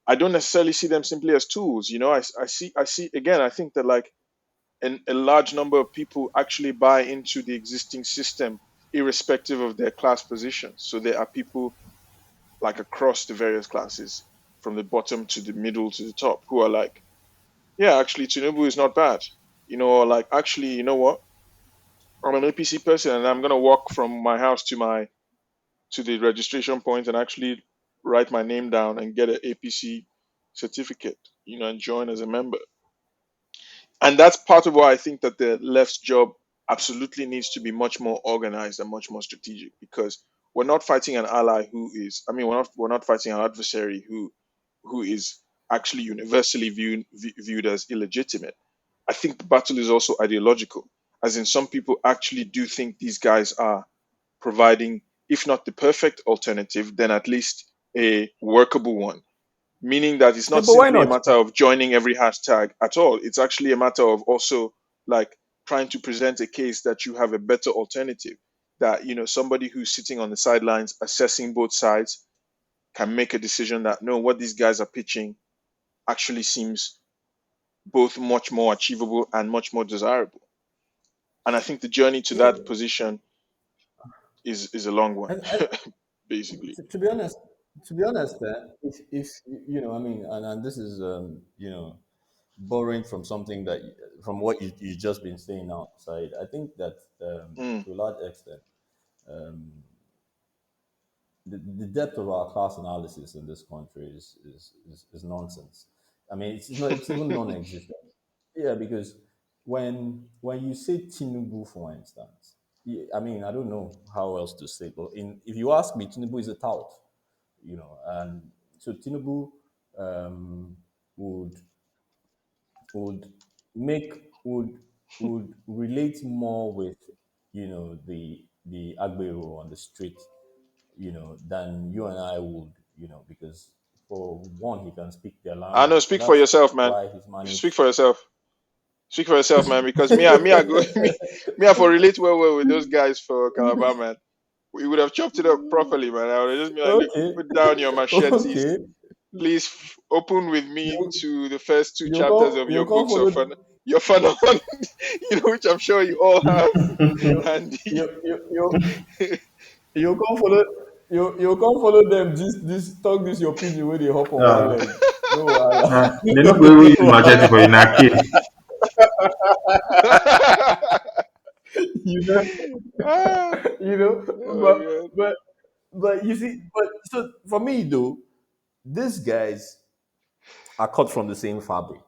I don't necessarily see them simply as tools. I see again. I think that like a large number of people actually buy into the existing system, irrespective of their class position. So there are people like across the various classes, from the bottom to the middle to the top, who are like, yeah, actually, Tinubu is not bad. Or like, actually, you know what? I'm an APC person, and I'm gonna walk from my house to the registration point and actually write my name down and get an APC certificate, and join as a member. And that's part of why I think that the left's job absolutely needs to be much more organized and much more strategic, because we're not fighting an ally who is, I mean, we're not fighting an adversary who is actually universally viewed as illegitimate. I think the battle is also ideological, as in some people actually do think these guys are providing, if not the perfect alternative, then at least a workable one. Meaning that it's Yeah, not but why simply a not? matter of joining every hashtag at all. It's actually a matter of also like trying to present a case that you have a better alternative. That, somebody who's sitting on the sidelines assessing both sides can make a decision that no, what these guys are pitching actually seems both much more achievable and much more desirable. And I think the journey to Yeah, that position is a long one, and basically. to be honest, if I mean, and this is borrowing from something that from what you just been saying outside. I think that Mm, to a large extent, the depth of our class analysis in this country is nonsense. I mean, it's even non-existent. Yeah, because when you say Tinubu, for instance, I mean, I don't know how else to say, but if you ask me, Tinubu is a tout, and so Tinubu um, would would make would relate more with the Agbero on the street, than you and I would, because for one, he can speak their I know. language, and Speak for that's yourself, man. why he's Speak managed. for yourself. Speak for yourself, man. Because me, I go, I for relate well with those guys for Calabar, man. We would have chopped it up properly, man. I would have just been like, look, Okay, put down your machetes. okay, Please open with me you to the first two you chapters can't of you your can't books of follow fun, your fun on, which I'm sure you all have you handy. you you you, you can't follow you can't follow them. This talk this your pigeon where they hop on one uh, leg. No, wahala. they're not going to use No, machete for in a case. you know, Ah, oh but god. you see, but so for me though, these guys are cut from the same fabric,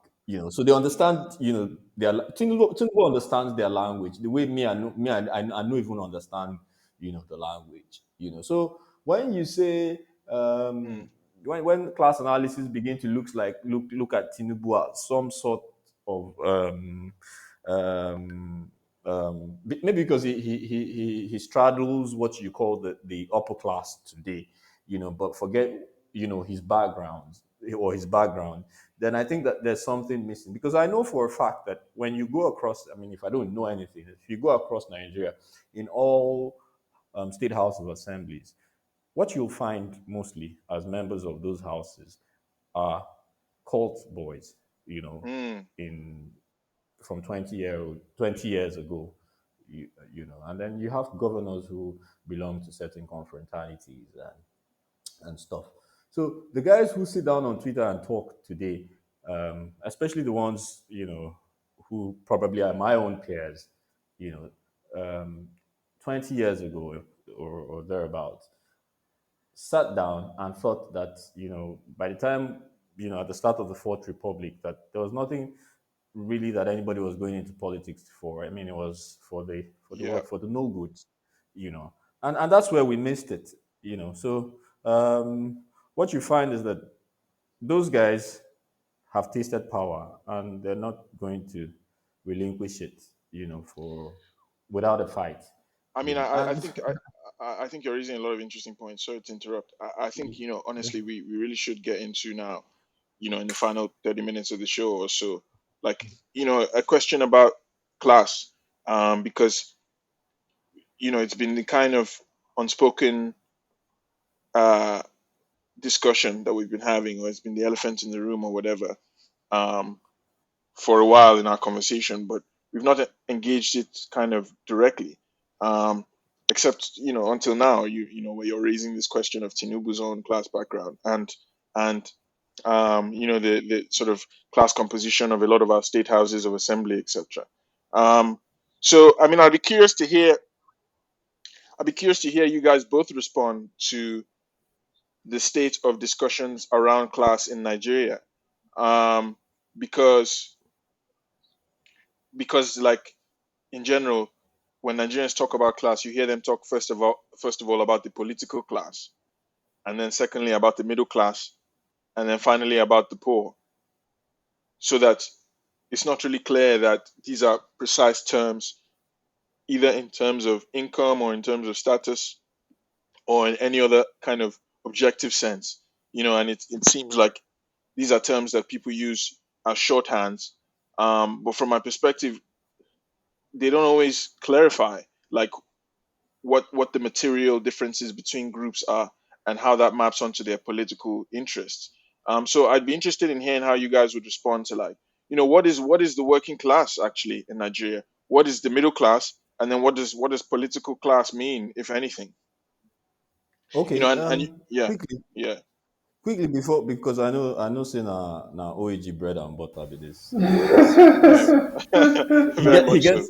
so they understand, Tinubu understands their language the way I don't even understand, the language, so when you say, Mm. when class analysis begin to look at Tinubu as some sort of um, maybe because he straddles what you call the upper class today, but forget his background his background, then I think that there's something missing, because I know for a fact that when you go across, I mean, if I don't know anything, if you go across Nigeria in all state house of assemblies, what you'll find mostly as members of those houses are cult boys, Mm, in from 20 years ago, and then you have governors who belong to certain confraternities and stuff. So the guys who sit down on Twitter and talk today, especially the ones who probably are my own peers, you know, 20 years ago or thereabouts, sat down and thought that by the time at the start of the Fourth Republic, that there was nothing really that anybody was going into politics for. I mean, it was yeah. for the no goods, and that's where we missed it. So what you find is that those guys have tasted power and they're not going to relinquish it, for without a fight, I mean, I and think I think you're raising a lot of interesting points. Sorry to interrupt. I think honestly, we really should get into now. In the final 30 minutes of the show or so, like a question about class, because it's been the kind of unspoken uh discussion that we've been having, or it's been the elephant in the room or whatever, um, for a while in our conversation, but we've not engaged it kind of directly, um, except until now. Where you're raising this question of Tinubu's own class background and the sort of class composition of a lot of our state houses of assembly, etc. Um, so I mean, I'd be curious to hear you guys both respond to the state of discussions around class in Nigeria, um, because like in general, when Nigerians talk about class, you hear them talk first of all about the political class, and then secondly about the middle class, and then finally about the poor. So that it's not really clear that these are precise terms, either in terms of income or in terms of status or in any other kind of objective sense. And it seems like these are terms that people use as shorthands. But from my perspective, they don't always clarify like what the material differences between groups are and how that maps onto their political interests. So I'd be interested in hearing how you guys would respond to like, what is the working class actually in Nigeria? What is the middle class? And then what does political class mean, if anything? okay. Yeah, Quickly, yeah, before, because I know saying now OAG bread and butter be this, this very much so.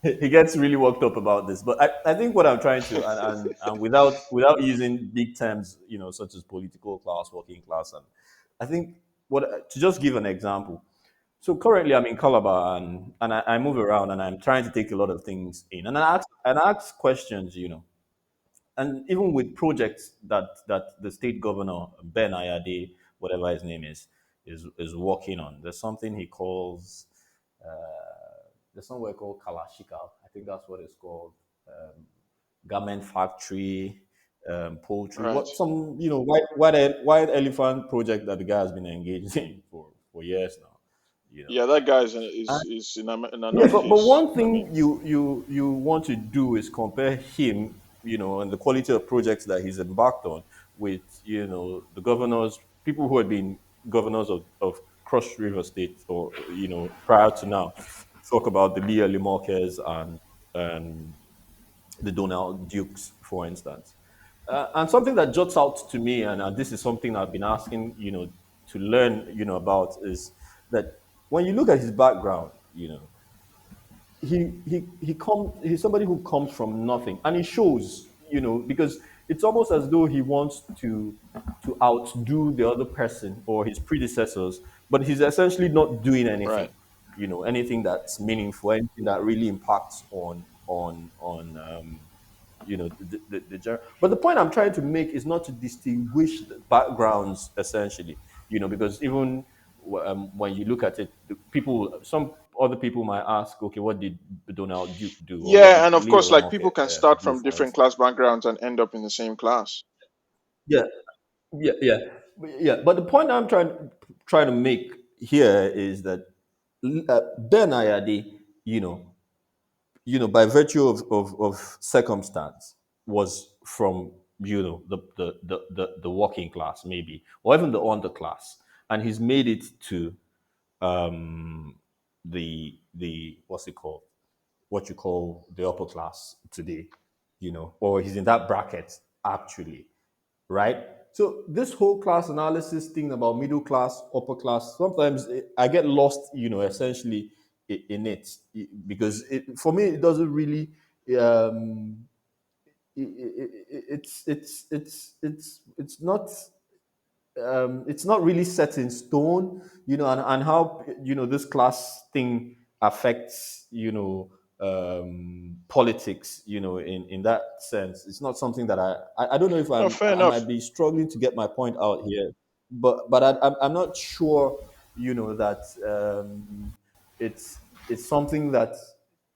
he gets really worked up about this. But I think what I'm trying to, and without using big terms, such as political class, working class, and I think what to just give an example. So currently I'm in Calabar, and I move around and I'm trying to take a lot of things in, and I ask questions, and even with projects that the state governor Ben Ayade, whatever his name is working on. There's something he calls there's somewhere called Kalashika. I think that's what it's called. Um, Garment factory, poultry. Right. What some white elephant project that the guy has been engaged in for years now. You know, Yeah, that guy is in yeah, another but case. one I thing mean, you want to do is compare him, and the quality of projects that he's embarked on with, the governors, people who had been governors of Cross River State, or prior to now. Talk about the Leah Limokes and the Donald Dukes, for instance. And something that jots out to me, and this is something I've been asking, to learn, about, is that when you look at his background, he's somebody who comes from nothing, and he shows, because it's almost as though he wants to outdo the other person or his predecessors, but he's essentially not doing right. anything, anything that's meaningful, anything that really impacts on but the point I'm trying to make is not to distinguish the backgrounds, essentially, because even when you look at it, some other people might ask, okay, what did Donald Duke do, or what Yeah, did and of Leo course, like Lamoke people can start do, from for different instance? class backgrounds and end up in the same class. Yeah, yeah. Yeah. But the point I'm trying to make here is that Ben Ayadi, you know, by virtue of circumstance, was from the working class maybe, or even the underclass, and he's made it to um, the what's it called, what you call the upper class today, or he's in that bracket actually, right? So this whole class analysis thing about middle class, upper class, sometimes I get lost, essentially in it, because for me it doesn't really. Um, it's not really set in stone, and how this class thing affects politics, in that sense. It's not something that I don't know if No, fair I enough. might be struggling to get my point out here, but I'm not sure, that it's something that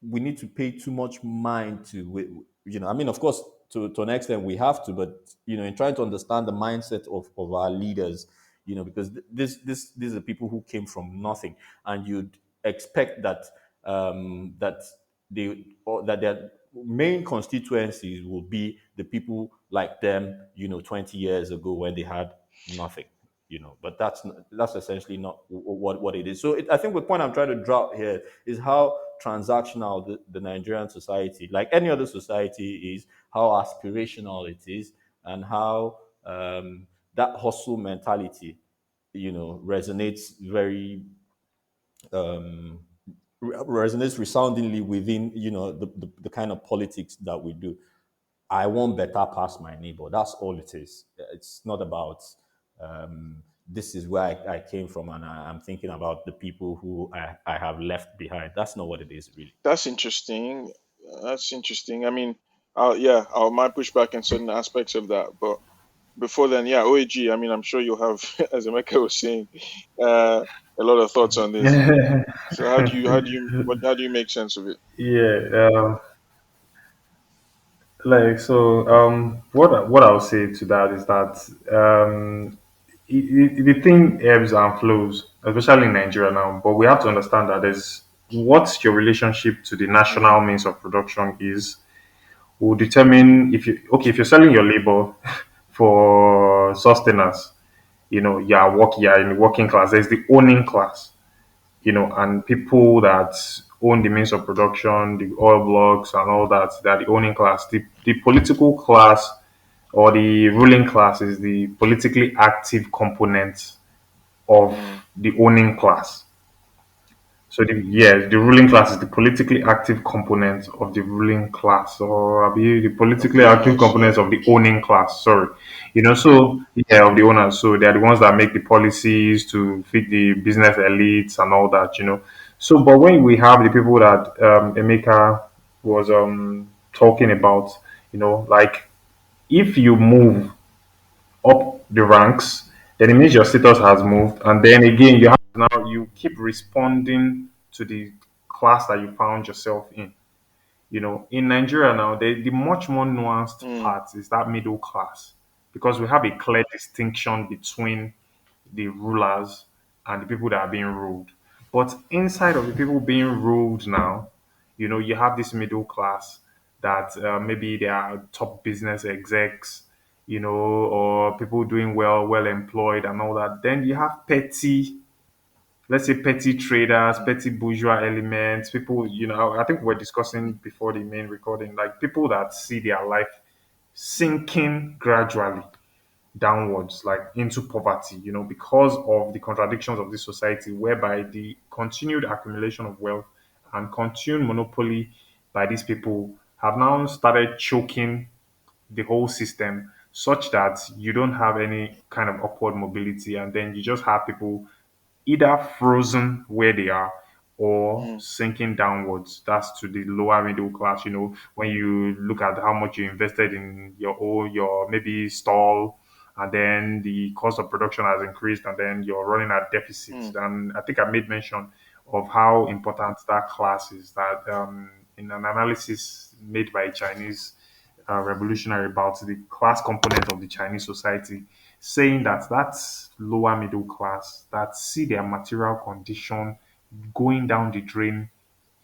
we need to pay too much mind to. I mean, of course, to an extent we have to, but in trying to understand the mindset of our leaders, because these are people who came from nothing, and you'd expect that that they or that their main constituencies will be the people like them, 20 years ago when they had nothing. But that's essentially not what it is. So I think the point I'm trying to draw here is how transactional the Nigerian society, like any other society, is, how aspirational it is, and how that hustle mentality, resonates very um, resonates resoundingly within the kind of politics that we do. I want better past my neighbor. That's all it is. It's not about this is where I came from, and I'm thinking about the people who I have left behind. That's not what it is, really. That's interesting. That's interesting. I mean, I might push back in certain aspects of that, but before then, yeah, OAG. I mean, I'm sure you'll have, as Emeka was saying, a lot of thoughts on this. So how do you make sense of it? Yeah, like so. What I'll say to that is that the thing ebbs and flows, especially in Nigeria now. But we have to understand that there's what your relationship to the Mm, national means of production is will determine if you're selling your labor for sustenance, you're in the working class. There's the owning class, and people that own the means of production, the oil blocks and all that, they're the owning class. The political class or the ruling class is the politically active component of mm. the owning class. So the ruling class is the politically active component of the ruling class, or the Of politically the active owners, components yeah. of the owning class. Sorry, so yeah, of the owners. So they're the ones that make the policies to feed the business elites and all that. So, but when we have the people that Emeka was talking about, like if you move up the ranks, then it means your status has moved. And then again, you keep responding to the class that you found yourself in. In Nigeria now, the much more nuanced Mm, part is that middle class because we have a clear distinction between the rulers and the people that are being ruled. But inside of the people being ruled now, you have this middle class that maybe they are top business execs, or people doing well employed and all that. Then you have let's say petty traders, petty bourgeois elements, people, I think we're discussing before the main recording, like people that see their life sinking gradually downwards, like into poverty, because of the contradictions of this society, whereby the continued accumulation of wealth and continued monopoly by these people have now started choking the whole system such that you don't have any kind of upward mobility, and then you just have people either frozen where they are or mm, sinking downwards. That's to the lower middle class. When you look at how much you invested in your maybe stall, and then the cost of production has increased, and then you're running at deficits. mm, And I think I made mention of how important that class is. That in an analysis made by Chinese revolutionary about the class component of the Chinese society, saying that that's lower middle class that see their material condition going down the drain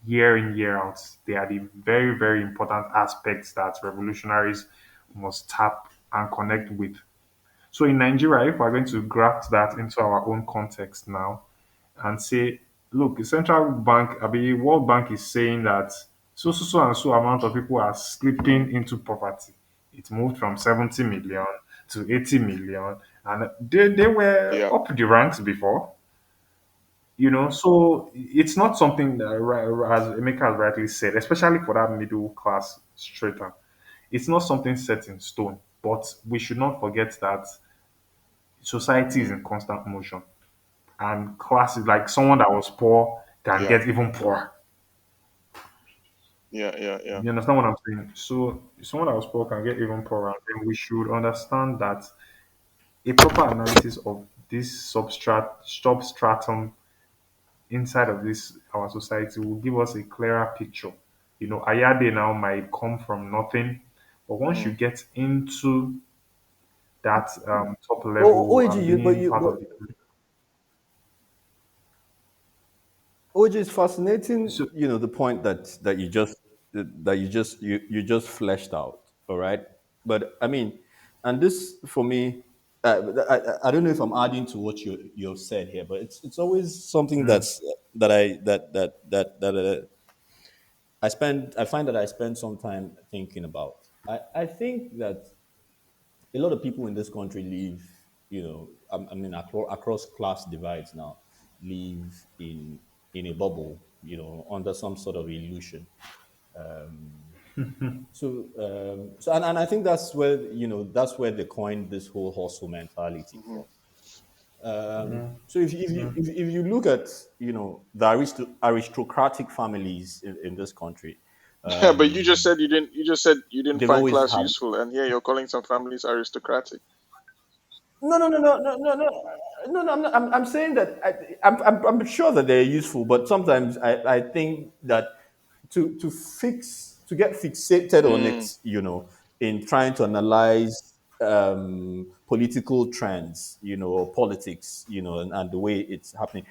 year in year out. They are the very very important aspects that revolutionaries must tap and connect with. So in Nigeria, if we're going to graft that into our own context now and say, look, the central bank, I mean, World Bank is saying that so and so amount of people are slipping into poverty. It moved from 70 million to 80 million, and they were Yeah. up the ranks before. So it's not something that, as Emeka has rightly said, especially for that middle class strata, it's not something set in stone. But we should not forget that society is Mm-hmm. in constant motion, and class is like someone that was poor can Yeah. get even poorer. Yeah. Yeah. Yeah. You understand what I'm saying? So someone that was poor can get even poorer. And we should understand that a proper analysis of this substratum inside of this our society will give us a clearer picture. Ayade now might come from nothing, but once you Mm. get into that top Oh, level OG, and you, but being you, part but of the OG is fascinating. so The point that you just fleshed out. All right, but I mean, and this for me, I don't know if I'm adding to what you've said here, but it's always something mm, that I find that I spend some time thinking about. I think that a lot of people in this country live, I mean, across class divides now, live in a bubble, under some sort of illusion. And I think that's where they coined this whole hustle mentality Mm-hmm. from. So if you look at the aristocratic families in this country, Yeah, but you just said you didn't. You just said you didn't they've find always class had. useful, and here you're calling some families aristocratic. No, no, no, no, no, no, no, no, no. I'm saying that I'm sure that they're useful, but sometimes I think that to get fixated on it, Mm. in trying to analyze political trends, or politics, and the way it's happening.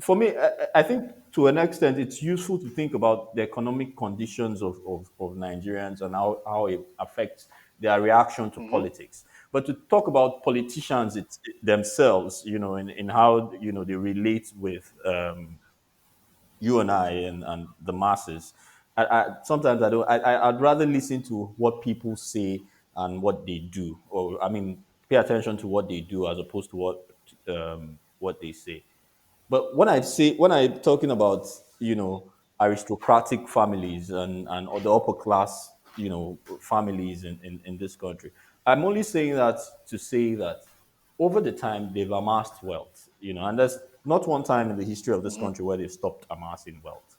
For me, I think to an extent it's useful to think about the economic conditions of Nigerians and how it affects their reaction to Mm-hmm. politics. But to talk about politicians themselves, in how they relate with you and I and the masses. Sometimes I don't. I'd rather listen to what people say and what they do, or I mean, pay attention to what they do as opposed to what they say. But when I'm talking about aristocratic families and or the upper class families in this country, I'm only saying that to say that over the time they've amassed wealth, and there's not one time in the history of this Mm-hmm. country where they've stopped amassing wealth,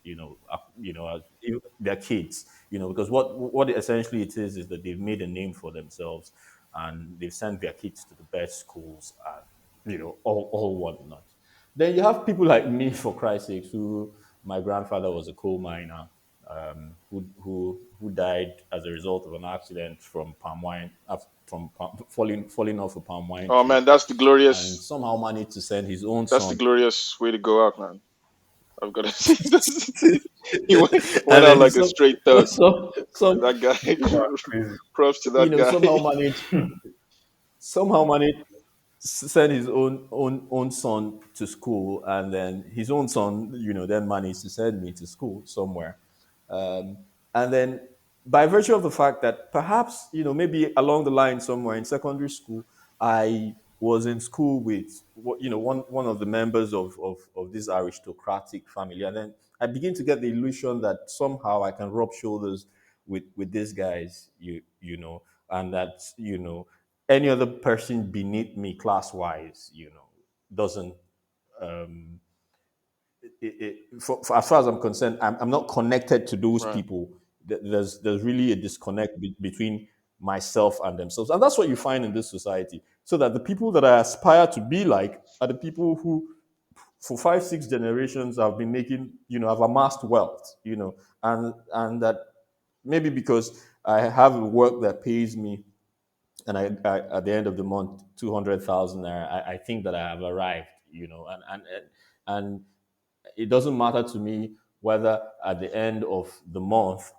their kids, because what essentially it is that they've made a name for themselves and they've sent their kids to the best schools and all whatnot. Then you have people like me, for Christ's sake, who my grandfather was a coal miner, who died as a result of an accident from palm wine, falling off a palm wine Oh tree, man, that's the and glorious. somehow managed to send his own That's the son. glorious way to go out, man. I've got to say, he went And out then like a straight thug. some That guy. people are crazy. Props to that somehow guy. managed send his own son to school, and then his own son, then managed to send me to school somewhere, um, and then by virtue of the fact that perhaps maybe along the line somewhere in secondary school, I was in school with one of the members of this aristocratic family, and then I begin to get the illusion that somehow I can rub shoulders with these guys, and that any other person beneath me class wise, doesn't as far as I'm concerned, I'm not connected to those Right. people. There's really a disconnect between myself and themselves, and that's what you find in this society. So that the people that I aspire to be like are the people who, for 5, 6 generations, have been making, have amassed wealth, and that maybe because I have a work that pays me, and at the end of the month 200,000 naira, I think that I have arrived, and it doesn't matter to me whether at the end of the month,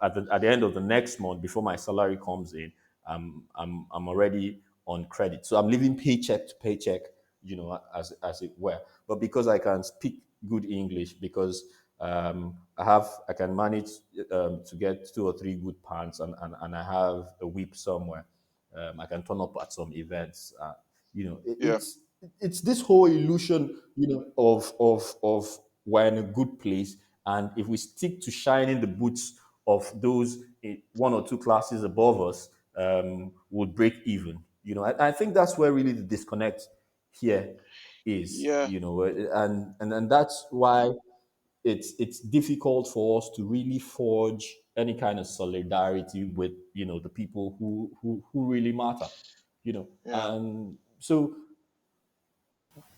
at the end of the next month before my salary comes in, I'm already on credit, so I'm living paycheck to paycheck, as it were. But because I can speak good English, because I can manage to get two or three good pants, and I have a whip somewhere. I can turn up at some events. Yeah. It's this whole illusion, of we're in a good place, and if we stick to shining the boots of those one or two classes above us, we'll break even. I think that's where really the disconnect here is. Yeah. And that's why it's difficult for us to really forge any kind of solidarity with the people who really matter. Yeah. And so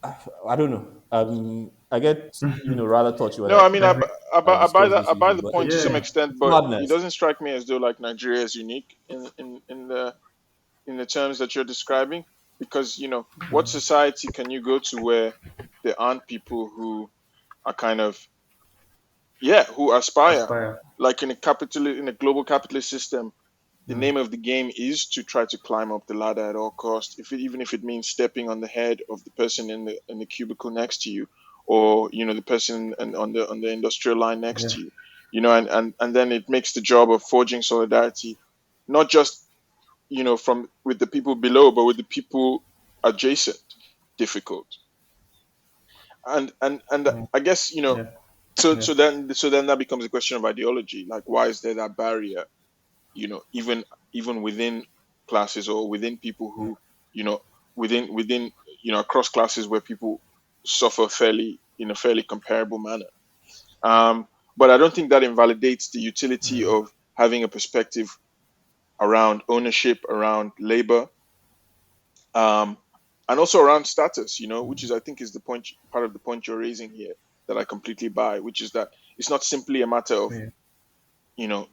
I don't know. I get rather touchy when No, I I mean, I discuss I these buy issues, the but point to some Yeah. extent, it's but it madness. doesn't strike me as though like Nigeria is unique in the terms that you're describing, because what society can you go to where there aren't people who are kind of, yeah, who aspire, Aspire. like in a global capitalist system. The name of the game is to try to climb up the ladder at all costs, even if it means stepping on the head of the person in the cubicle next to you, or the person on the industrial line next Yeah. to you. And then it makes the job of forging solidarity not just from with the people below, but with the people adjacent, difficult. And Mm. I guess Yeah. Yeah. so then that becomes a question of ideology. Like, why is there that barrier? Even within classes, or within people Yeah. who you know within across classes, where people suffer fairly in a fairly comparable manner. But I don't think that invalidates the utility Mm. of having a perspective around ownership, around labor, um, and also around status, which is, I think, is the point, part of the point you're raising here, that I completely buy, which is that it's not simply a matter of Yeah. you know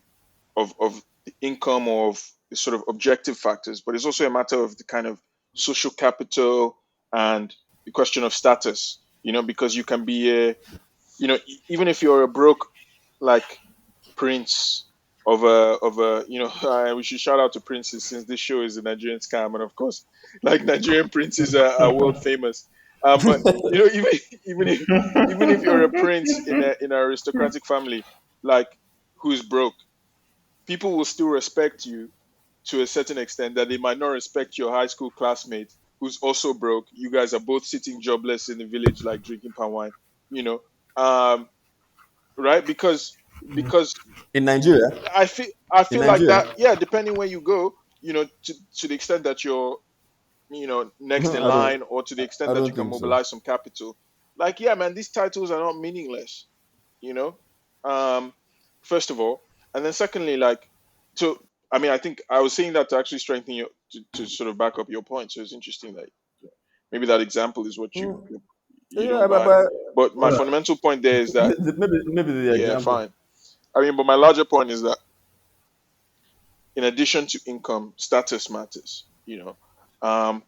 of the income, or of the sort of objective factors, but it's also a matter of the kind of social capital and the question of status. Because you can be even if you're a broke, like, prince of a we should shout out to princes, since this show is a Nigerian scam, and of course, like, Nigerian princes are world famous. But even even if you're a prince in an aristocratic family, like, who's broke, people will still respect you to a certain extent, that they might not respect your high school classmate who's also broke. You guys are both sitting jobless in the village, like, drinking palm wine, you know, um, right? Because In Nigeria, in I feel like Nigeria, that, yeah, depending where you go, to the extent that you're next in I don't, line, or to the extent I that you don't can think so. mobilize some capital. Like, yeah, man, these titles are not meaningless, you know um first of all. And then secondly, like, so, I mean, I think I was saying that to actually strengthen your, to sort of back up your point. So it's interesting that maybe that example is what you Yeah, don't but, buy. but But my well, fundamental point there is that, maybe the yeah, example. fine. I mean, but my larger point is that, in addition to income, status matters. Um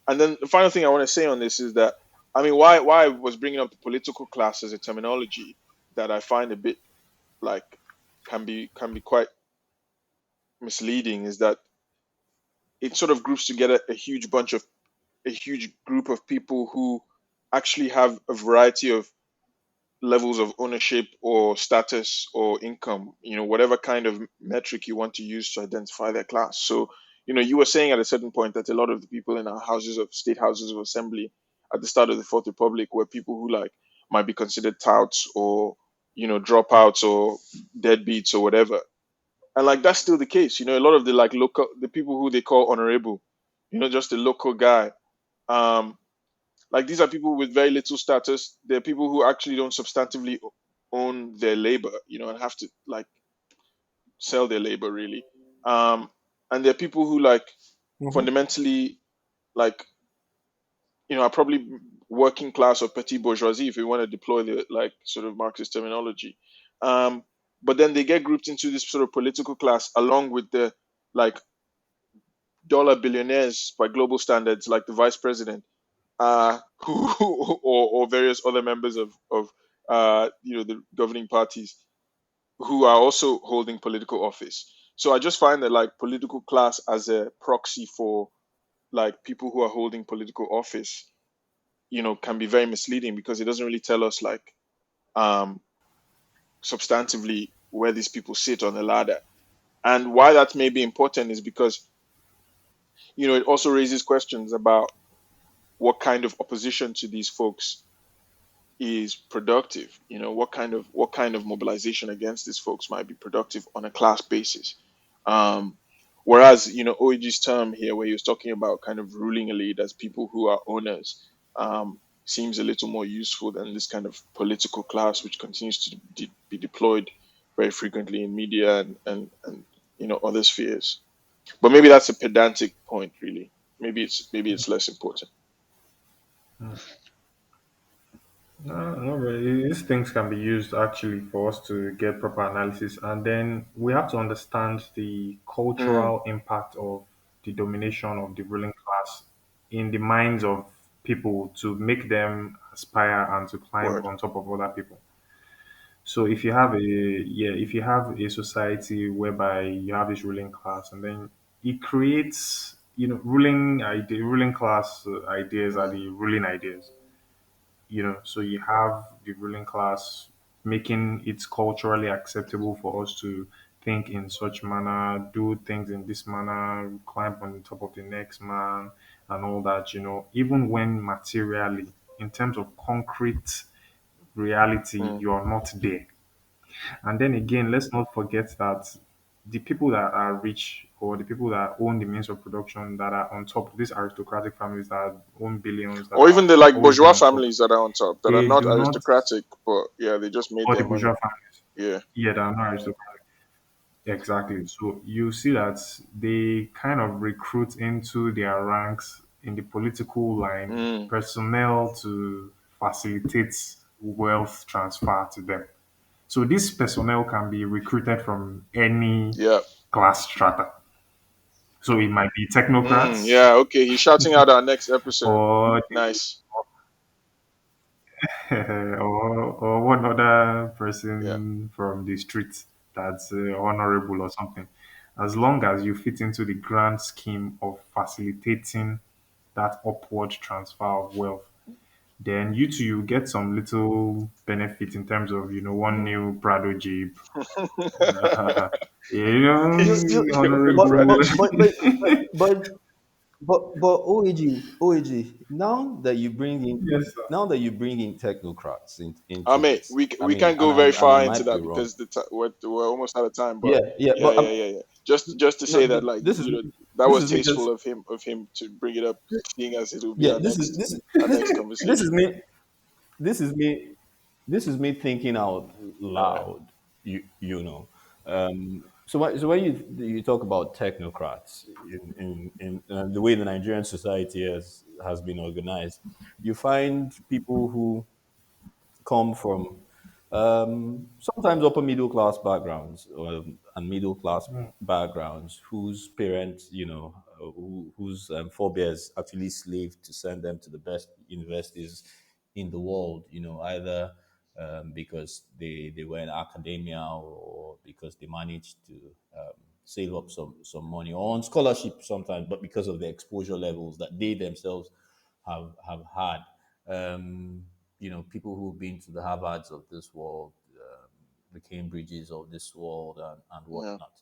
and then the final thing I want to say on this is that, I mean, why I was bringing up the political class as a terminology, that I find a bit, like, can be quite misleading, is that it sort of groups together a huge group of people who actually have a variety of levels of ownership, or status, or income, whatever kind of metric you want to use to identify their class. So, you were saying at a certain point that a lot of the people in our state houses of assembly at the start of the Fourth Republic were people who, like, might be considered touts, or dropouts, or deadbeats, or whatever. And, like, that's still the case. A lot of the, like, the people who they call honorable, just a local guy. Um, like, these are people with very little status. They're people who actually don't substantively own their labor, and have to, like, sell their labor, really. And they're people who, like, Mhm. fundamentally, like, are probably working class or petit bourgeoisie, if we want to deploy the, like, sort of Marxist terminology. Um, but then they get grouped into this sort of political class, along with the, like, dollar billionaires by global standards, like the vice president, who or various other members of the governing parties, who are also holding political office. So I just find that like political class as a proxy for like people who are holding political office, can be very misleading because it doesn't really tell us like um substantively where these people sit on the ladder. And why that may be important is because it also raises questions about what kind of opposition to these folks is productive. What kind of mobilization against these folks might be productive on a class basis. um Whereas OEG's term here, where he was talking about kind of ruling elite as people who are owners, seems a little more useful than this kind of political class, which continues to be deployed very frequently in media and other spheres. But maybe that's a pedantic point, really. Maybe it's less important. No, no, but these things can be used actually for us to get proper analysis, and then we have to understand the Mm, cultural impact of the domination of the ruling class in the minds of people to make them aspire and to climb word. on top of other people. So if you have if you have a society whereby you have this ruling class, and then it creates, ruling class ideas are Mm, the ruling ideas, so you have the ruling class making it culturally acceptable for us to think in such manner, do things in this manner, climb on the top of the next man, and all that, even when materially, in terms of concrete reality, mm. you're not there. And then again, let's not forget that the people that are rich, or the people that own the means of production, that are on top, these aristocratic families that own billions, that Or are even the like always been bourgeois on top, families that are on top that are they not do not, aristocratic, but yeah, they just made or their the money. bourgeois families, Yeah. yeah, that are not aristocratic. Exactly. So you see that they kind of recruit into their ranks in the political line Mm, personnel to facilitate wealth transfer to them. So this personnel can be recruited from any yeah. class strata. So it might be technocrats, Yeah. Okay. He's shouting out our next episode. or Nice. or one other Yeah. person from the street that's honorable or something. As long as you fit into the grand scheme of facilitating that upward transfer of wealth, then you too you get some little benefit in terms of one Mm. new Prado Jeep, You honorable. but but OAG, Yes, sir. now that you bring in technocrats I into mean, this, I we mean, can't go very and I far into might be that wrong. because we're almost out of time. But Yeah, yeah, yeah, but yeah, yeah, yeah. Just to say no, that, like, this is that this was is me tasteful just of him to bring it up, seeing as it will be yeah, our next this is conversation. me this is me this is me thinking out All right. loud. You know, so when you talk about technocrats in the way the Nigerian society has been organized, you find people who come from sometimes upper middle class backgrounds, and middle class backgrounds whose parents, whose forebears actually slaved to send them to the best universities in the world, either because they were in academia, or because they managed to save up some money, or on scholarship sometimes, but because of the exposure levels that they themselves have had. People who've been to the Harvards of this world, the Cambridges of this world, and Yeah. whatnot.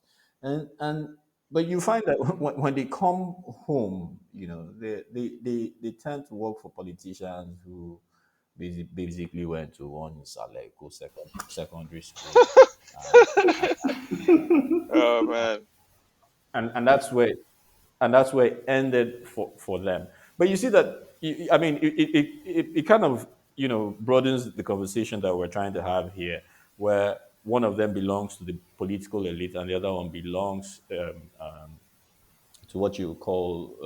And but you find that when they come home, they tend to work for politicians who basically went to one Saleko secondary school, and, Oh man. and that's where it ended for them. But you see that, I mean, it kind of broadens the conversation that we're trying to have here, where one of them belongs to the political elite and the other one belongs to what you call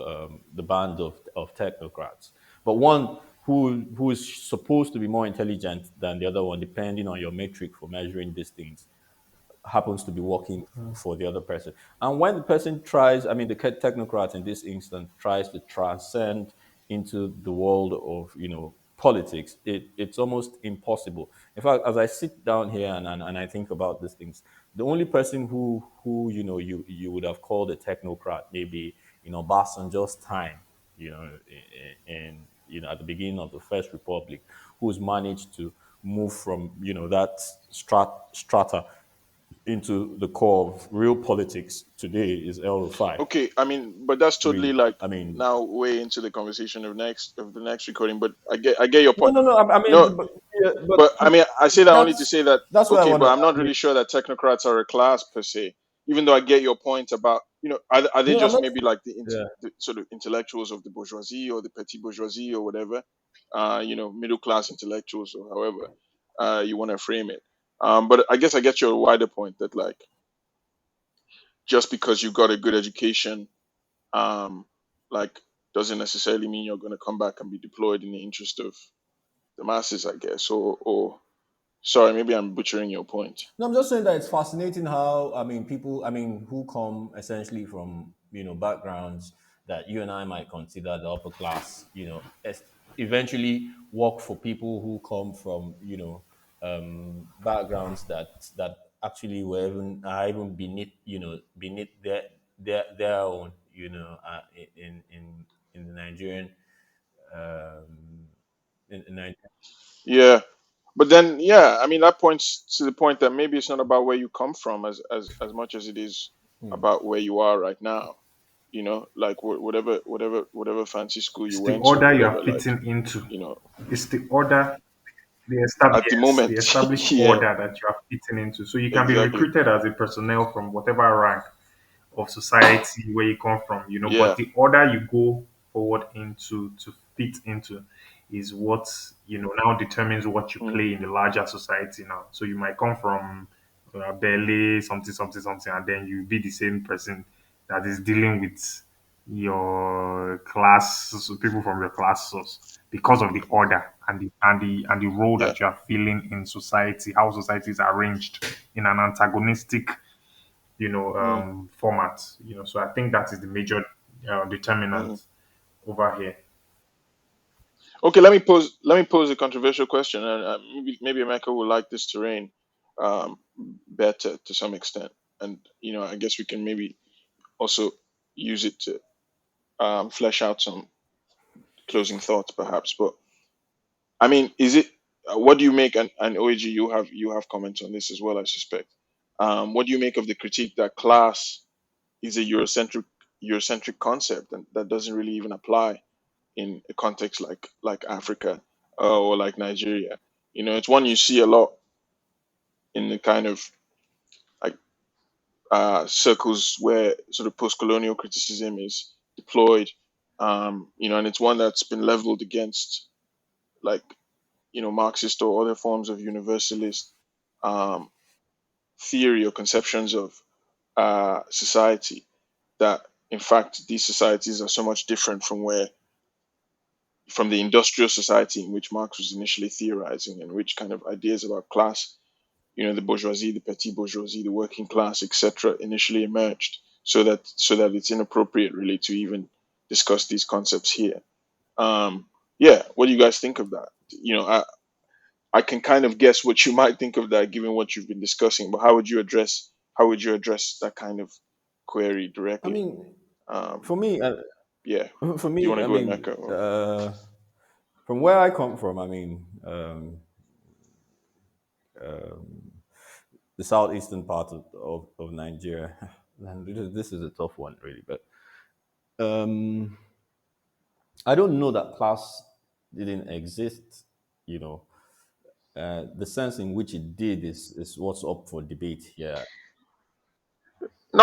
the band of technocrats. But one who is supposed to be more intelligent than the other one, depending on your metric for measuring these things, happens to be working for the other person. And when the person tries, I mean, the technocrat in this instance tries to transcend into the world of, politics, it's almost impossible. In fact, as I sit down here and I think about these things, the only person who you would have called a technocrat, maybe Obasanjo's time, at the beginning of the First Republic, who's managed to move from that strata into the core of real politics today is El Rufai. Okay, I mean, but that's totally Really, like I mean, now way into the conversation of the next recording. But I get your no, point. no, no. I mean, No, yeah, but but I mean, I say that only to that's say that that's what I okay, want but to. I'm not I mean, really sure that technocrats are a class per se. Even though I get your point about are they no, I'm just not. maybe like Yeah. the sort of intellectuals of the bourgeoisie or the petit bourgeoisie or whatever, middle class intellectuals or however you want to frame it. But I guess I get your wider point that like just because you got a good education um, like doesn't necessarily mean you're going to come back and be deployed in the interest of the masses, I guess. Or sorry, maybe I'm butchering your point. No, I'm just saying that it's fascinating how people who come essentially from backgrounds that you and I might consider the upper class, eventually work for people who come from backgrounds that actually were even are even beneath their own in the Nigerian um, in Nigeria. Yeah, but then yeah, I mean that points to the point that maybe it's not about where you come from as much as it is about where you are right now. Like whatever fancy school you It's the went to or order you whatever. are Like fitting into. you know, It's the order, at the yes, the moment, established yeah, order that you are fitting into. So you can be exactly, recruited as a personnel from whatever rank of society where you come from, but yeah, the order you go forward into to fit into is what now determines what you mm, play in the larger society now. So you might come from Bele, something, something, something, and then you be the same person that is dealing with your class, so people from your class source because of the order and the role yeah, that you are filling in society, how society is arranged in an antagonistic mm, format. So I think that is the major mm. determinant over here. Okay, let me pose a controversial question, and maybe America will like this terrain better to some extent, and I guess we can maybe also use it to flesh out some closing thoughts, perhaps. But I mean, is it? What do you make? And OAG, you have comments on this as well, I suspect. What do you make of the critique that class is a Eurocentric concept and that doesn't really even apply in a context like Africa or like Nigeria? It's one you see a lot in the kind of like circles where sort of post-colonial criticism is deployed. And it's one that's been leveled against like Marxist or other forms of universalist um, theory or conceptions of society. That in fact these societies are so much different from the industrial society in which Marx was initially theorizing, and which kind of ideas about class, the bourgeoisie, the petit bourgeoisie, the working class, etc., initially emerged. So that it's inappropriate really to even discuss these concepts here. Yeah, what do you guys think of that? I can kind of guess what you might think of that given what you've been discussing, but how would you address that kind of query I directly? mean, Um, for me, yeah. for Do you me, want to I go, mean, Emeka? Or from where I come from, I mean, the southeastern part of Nigeria. And this is a tough one, really. But um, I don't know that class didn't exist. You know, the sense in which it did is what's up for debate here. no,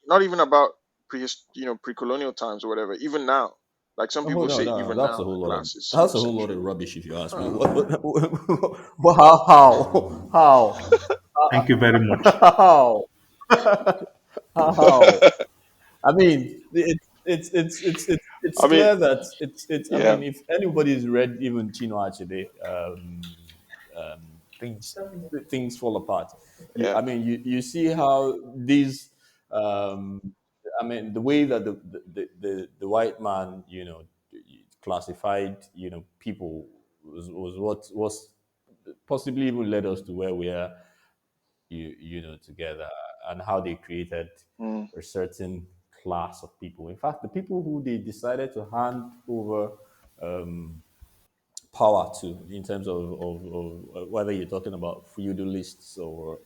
not even about pre-colonial times or whatever. Even now, like some Oh people no, say, no, no, even that's now a the whole lot of class is that's a whole lot of Eurocentric. rubbish, if you ask me. Uh, How Thank you very much. how how? I mean, it's I mean, clear that it's. I yeah, mean, if anybody's read even Chino Achebe, things fall apart. yeah, You see how these. Um, I mean, the way that the white man, classified, people was what was possibly even led us to where we are, together, and how they created mm, a certain class of people. In fact, the people who they decided to hand over power to, in terms of whether you're talking about feudalists or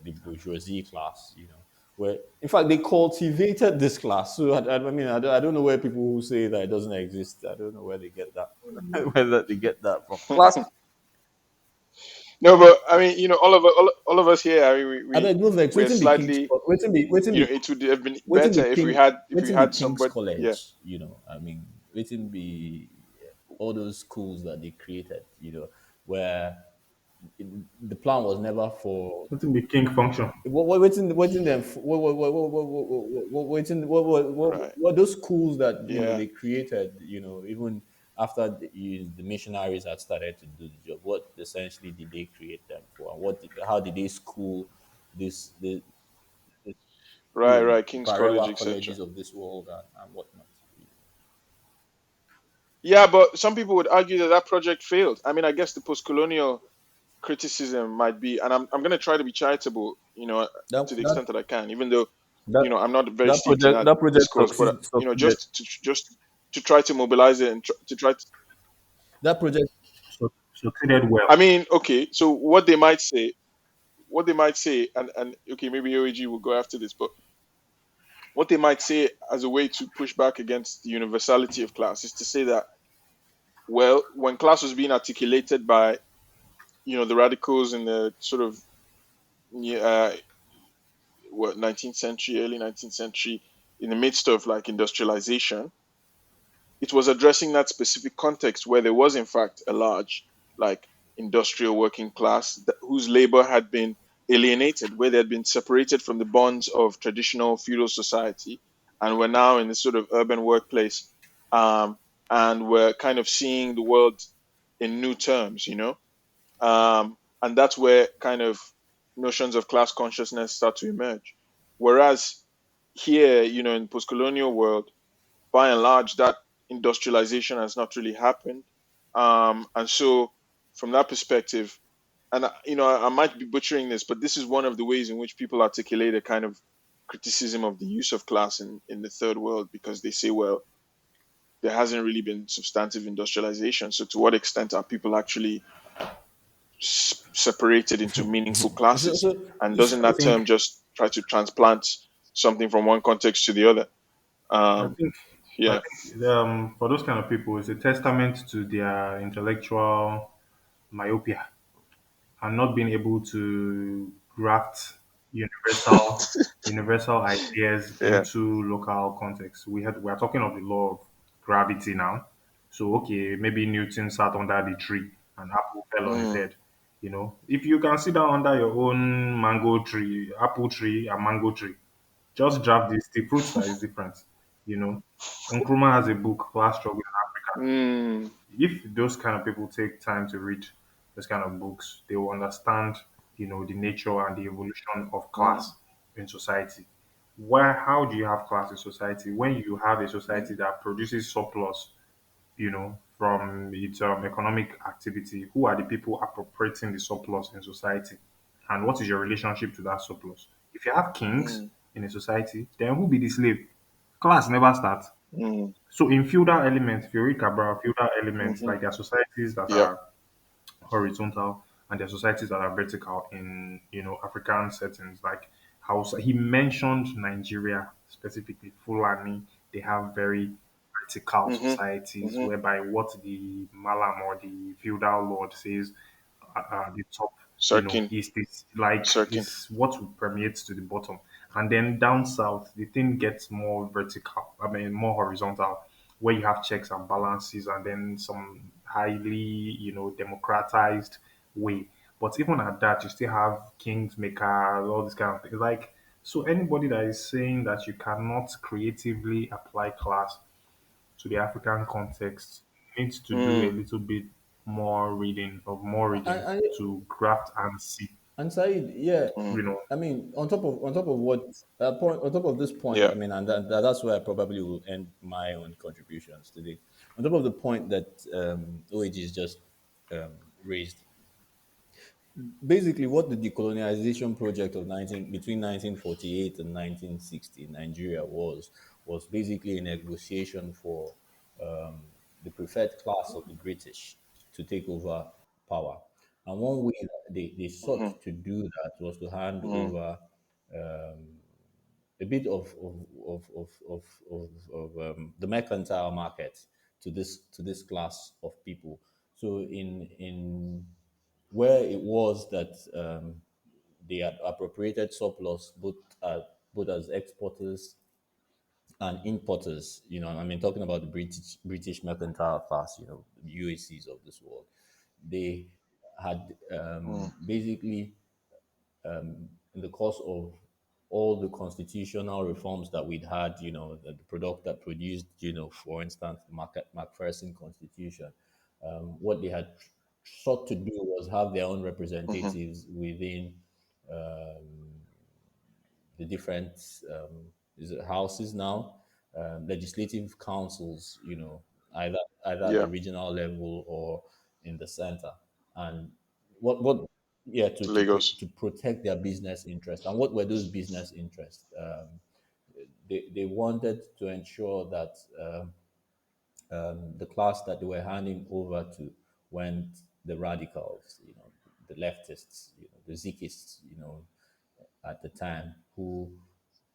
the bourgeoisie class, where in fact they cultivated this class. So I mean, I don't know where people who say that it doesn't exist. I don't know where they get that, whether they get that from class. mm. No, but I mean, all of us here. I mean, I beg no vex. we're Waiting be King's, slightly. It would have been better if we waiting be had King's somebody. Yeah, College. I mean, waiting be all those schools that they created. Where the plan was never for Nothing be king function. waiting them waiting right. what those schools that Yeah, they created, even after the missionaries had started to do the job. What essentially did they create them for, and how did they school this right, right. the King's College, parallel etc. colleges of this world, and whatnot. Yeah, but some people would argue that that project failed. I mean, I guess the post-colonial criticism might be, and I'm going to try to be charitable, that to the that extent that I can, even though, that I'm not very that steeped in project that that project discourse, but succeeded. just to try to mobilize it and to try to. That project. So succeeded well. I mean, okay, so what they might say, and okay, maybe OAG will go after this, but what they might say as a way to push back against the universality of class is to say that, well, when class was being articulated by the radicals in the sort of yeah, 19th century, early 19th century, in the midst of like industrialization, it was addressing that specific context where there was in fact a large like industrial working class whose labor had been alienated, where they had been separated from the bonds of traditional feudal society, and were now in this sort of urban workplace, um, and were kind of seeing the world in new terms. And that's where kind of notions of class consciousness start to emerge. Whereas here, in post-colonial world, by and large, that industrialization has not really happened. And so, from that perspective, and I might be butchering this, but this is one of the ways in which people articulate a kind of criticism of the use of class in the third world, because they say, well, there hasn't really been substantive industrialization. So, to what extent are people actually separated into meaningful So, classes? so, And so doesn't I that think term just try to transplant something from one context to the other? I Um, think I yeah. think for those kind of people, it's a testament to their intellectual myopia and not being able to graft universal ideas Yeah. into local context. We are talking of the law of gravity now. So okay, maybe Newton sat under the tree and apple fell on his Mm, head. If you can sit down under your own mango tree, apple tree, and mango tree, just draft this. The fruits that is different. You know, Nkrumah has a book, Class Struggle in Africa. mm, If those kind of people take time to read those kind of books, they will understand, the nature and the evolution of mm, class in society. How do you have class in society? When you have a mm, society that produces surplus, from its economic activity, who are the people appropriating the surplus in society? And what is your relationship to that surplus? If you have kings mm, in a society, then who be the slave? Class never starts. mm, So in feudal elements, if you read Cabral, feudal elements, mhm. like there are societies that Yep. are horizontal and there are societies that are vertical in African settings. Like Hausa, he mentioned Nigeria specifically, Fulani. They have very vertical Mhm. societies Mhm. whereby what the Malam or the feudal lord says the top, Circling. is like Circling. is what permeates to the bottom. And then down south, the thing gets more vertical. I mean, more horizontal, where you have checks and balances, and then some highly, democratized way. But even at that, you still have kings maker, all these kind of things. Like, so anybody that is saying that you cannot creatively apply class to the African context needs to do a Mm. little bit more reading I, I, to graft and see. And Said, yeah, Mm. You know, I mean, on top of what point, on top of this point, Yeah. I mean, and that's where I probably will end my own contributions today. On top of the point that OAG is just um, raised, basically what the decolonization project of 19 between 1948 and 1960 in Nigeria was basically a negotiation for um, the preferred class of the British to take over power. And one way that they Hmm. sought to do that was to hand Hmm. over a bit of the mercantile market to this class of people. So in where it was that they had appropriated surplus both as exporters and importers. I mean, talking about the British mercantile class, the UACs of this world, they had Hmm. basically in the course of all the constitutional reforms that we'd had, the product that produced, for instance, the Macpherson Constitution, what they had sought to do was have their own Hmm. representatives within the different is it houses now, legislative councils, either at Yeah. the regional level or in the center, and what yeah Lagos. to protect their business interests. And what were those business interests? They wanted to ensure that the class that they were handing over to went the radicals, the leftists, the Zikists, at the time, who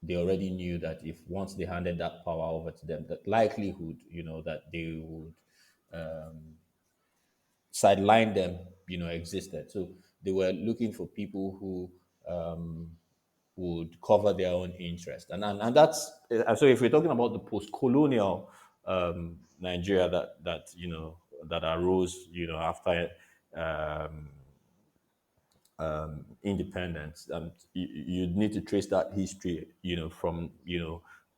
they already knew that if once they handed that power over to them, that likelihood, that they would sideline them, existed. So they were looking for people who would cover their own interest. And that's so if we're talking about the post-colonial Nigeria that arose, after um, independence. You'd need to trace that history, from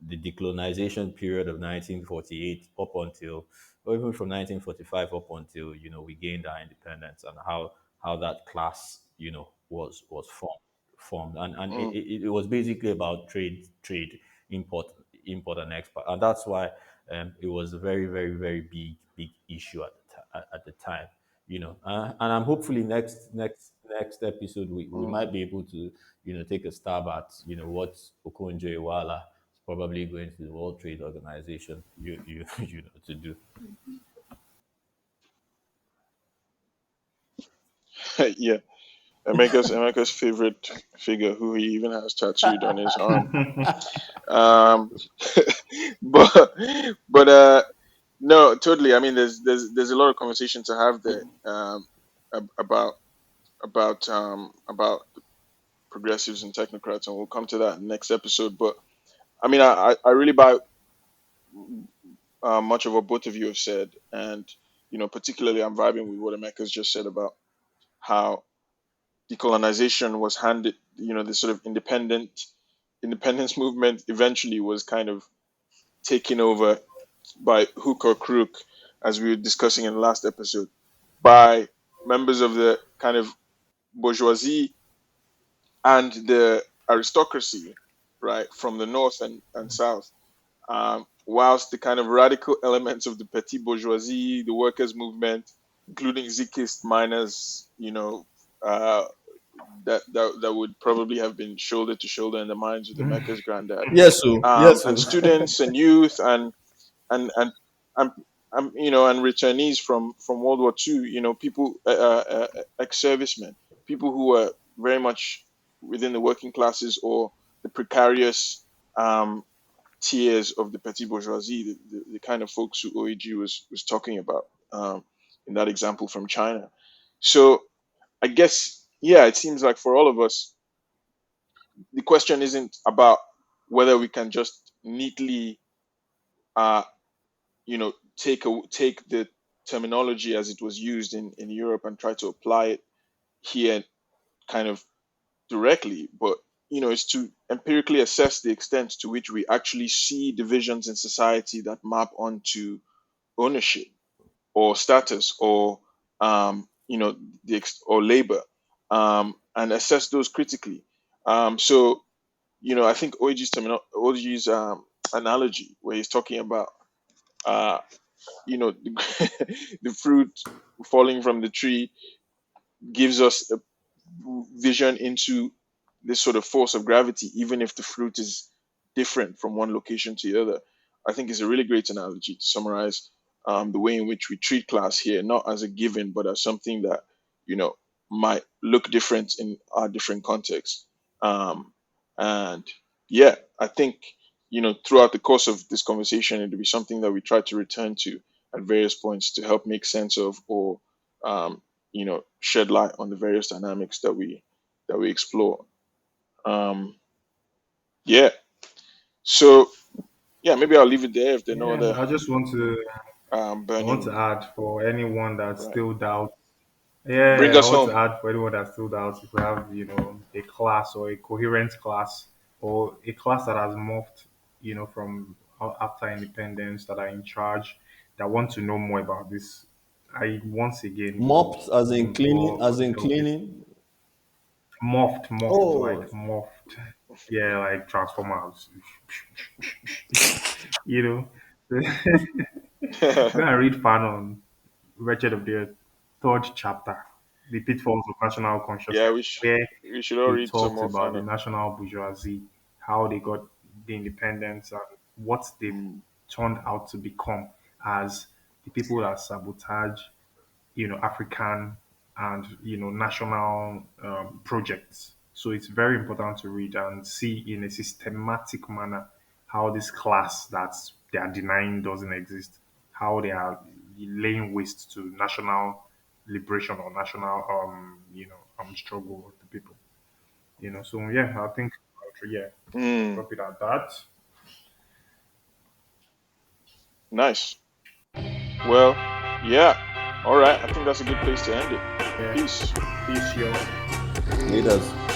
the decolonization period of 1948 up until, or even from 1945 up until we gained our independence, and how that class was formed, and it, Mm. it, it was basically about trade, import import and export, and that's why it was a very, very, very big issue at the time. And I'm hopefully next episode we Mm. might be able to take a stab at what Okonjo Iweala is probably going to the World Trade Organization to do. Yeah. Emeka's favorite figure, who he even has tattooed on his arm. Um, but no, totally. I mean, there's a lot of conversation to have there, about about progressives and technocrats, and we'll come to that in the next episode. But I mean, I really buy much of what both of you have said, and particularly I'm vibing with what Emeka's just said about how decolonization was handed. This sort of independence movement eventually was kind of taken over by hook or crook, as we were discussing in the last episode, by members of the kind of bourgeoisie and the aristocracy, right, from the north and south. Whilst the kind of radical elements of the petit bourgeoisie, the workers' movement, including Zikist miners, uh, that would probably have been shoulder to shoulder in the minds of the Mecca's granddad, Yes, so yes, and so students and youth and and and, and returnees from World War II. People, ex-servicemen, people who were very much within the working classes or the precarious tiers of the petit bourgeoisie, the kind of folks who OEG was talking about, in that example from China. So I guess, yeah, it seems like for all of us, the question isn't about whether we can just neatly, uh, take the terminology as it was used in Europe and try to apply it here kind of directly, but it's to empirically assess the extent to which we actually see divisions in society that map onto ownership or status or um, you know or labor. and assess those critically. So I think OG's analogy where he's talking about uh, the, the fruit falling from the tree gives us a vision into this sort of force of gravity, even if the fruit is different from one location to the other. I think is a really great analogy to summarize the way in which we treat class here, not as a given, but as something that you know might look different in our different contexts. Um, and yeah, I think throughout the course of this conversation, it'll be something that we try to return to at various points to help make sense of or um, shed light on the various dynamics that we explore. Um, yeah. So yeah, maybe I'll leave it there if there are no Yeah, other I just want to I want to burning. add for anyone that Right. still doubts. Bring Yeah, I us want to home. add for anyone that still doubts if we have, a class or a coherent class or a class that has morphed, from after independence that are in charge that want to know more about this. I once again would Mopped as in cleaning, implore as in the people cleaning. morphed like Oh, morphed. Yeah, like Transformers. you know. Go and read Fanon, Wretched of the Earth, third chapter, The Pitfalls of National Yeah, Consciousness, where we should all he read some talks more about the Fanon. national bourgeoisie, how they got the independence, and what they've Mm, turned out to become as the people that sabotage African and national projects. So it's very important to read and see in a systematic manner how this class that they are denying doesn't exist, how they are laying waste to national liberation or national struggle of the people. So yeah, I think yeah, mm, drop it at that. nice. Well, yeah. All right. I think that's a good place to end it. Yeah, Peace. peace, y'all. leaders.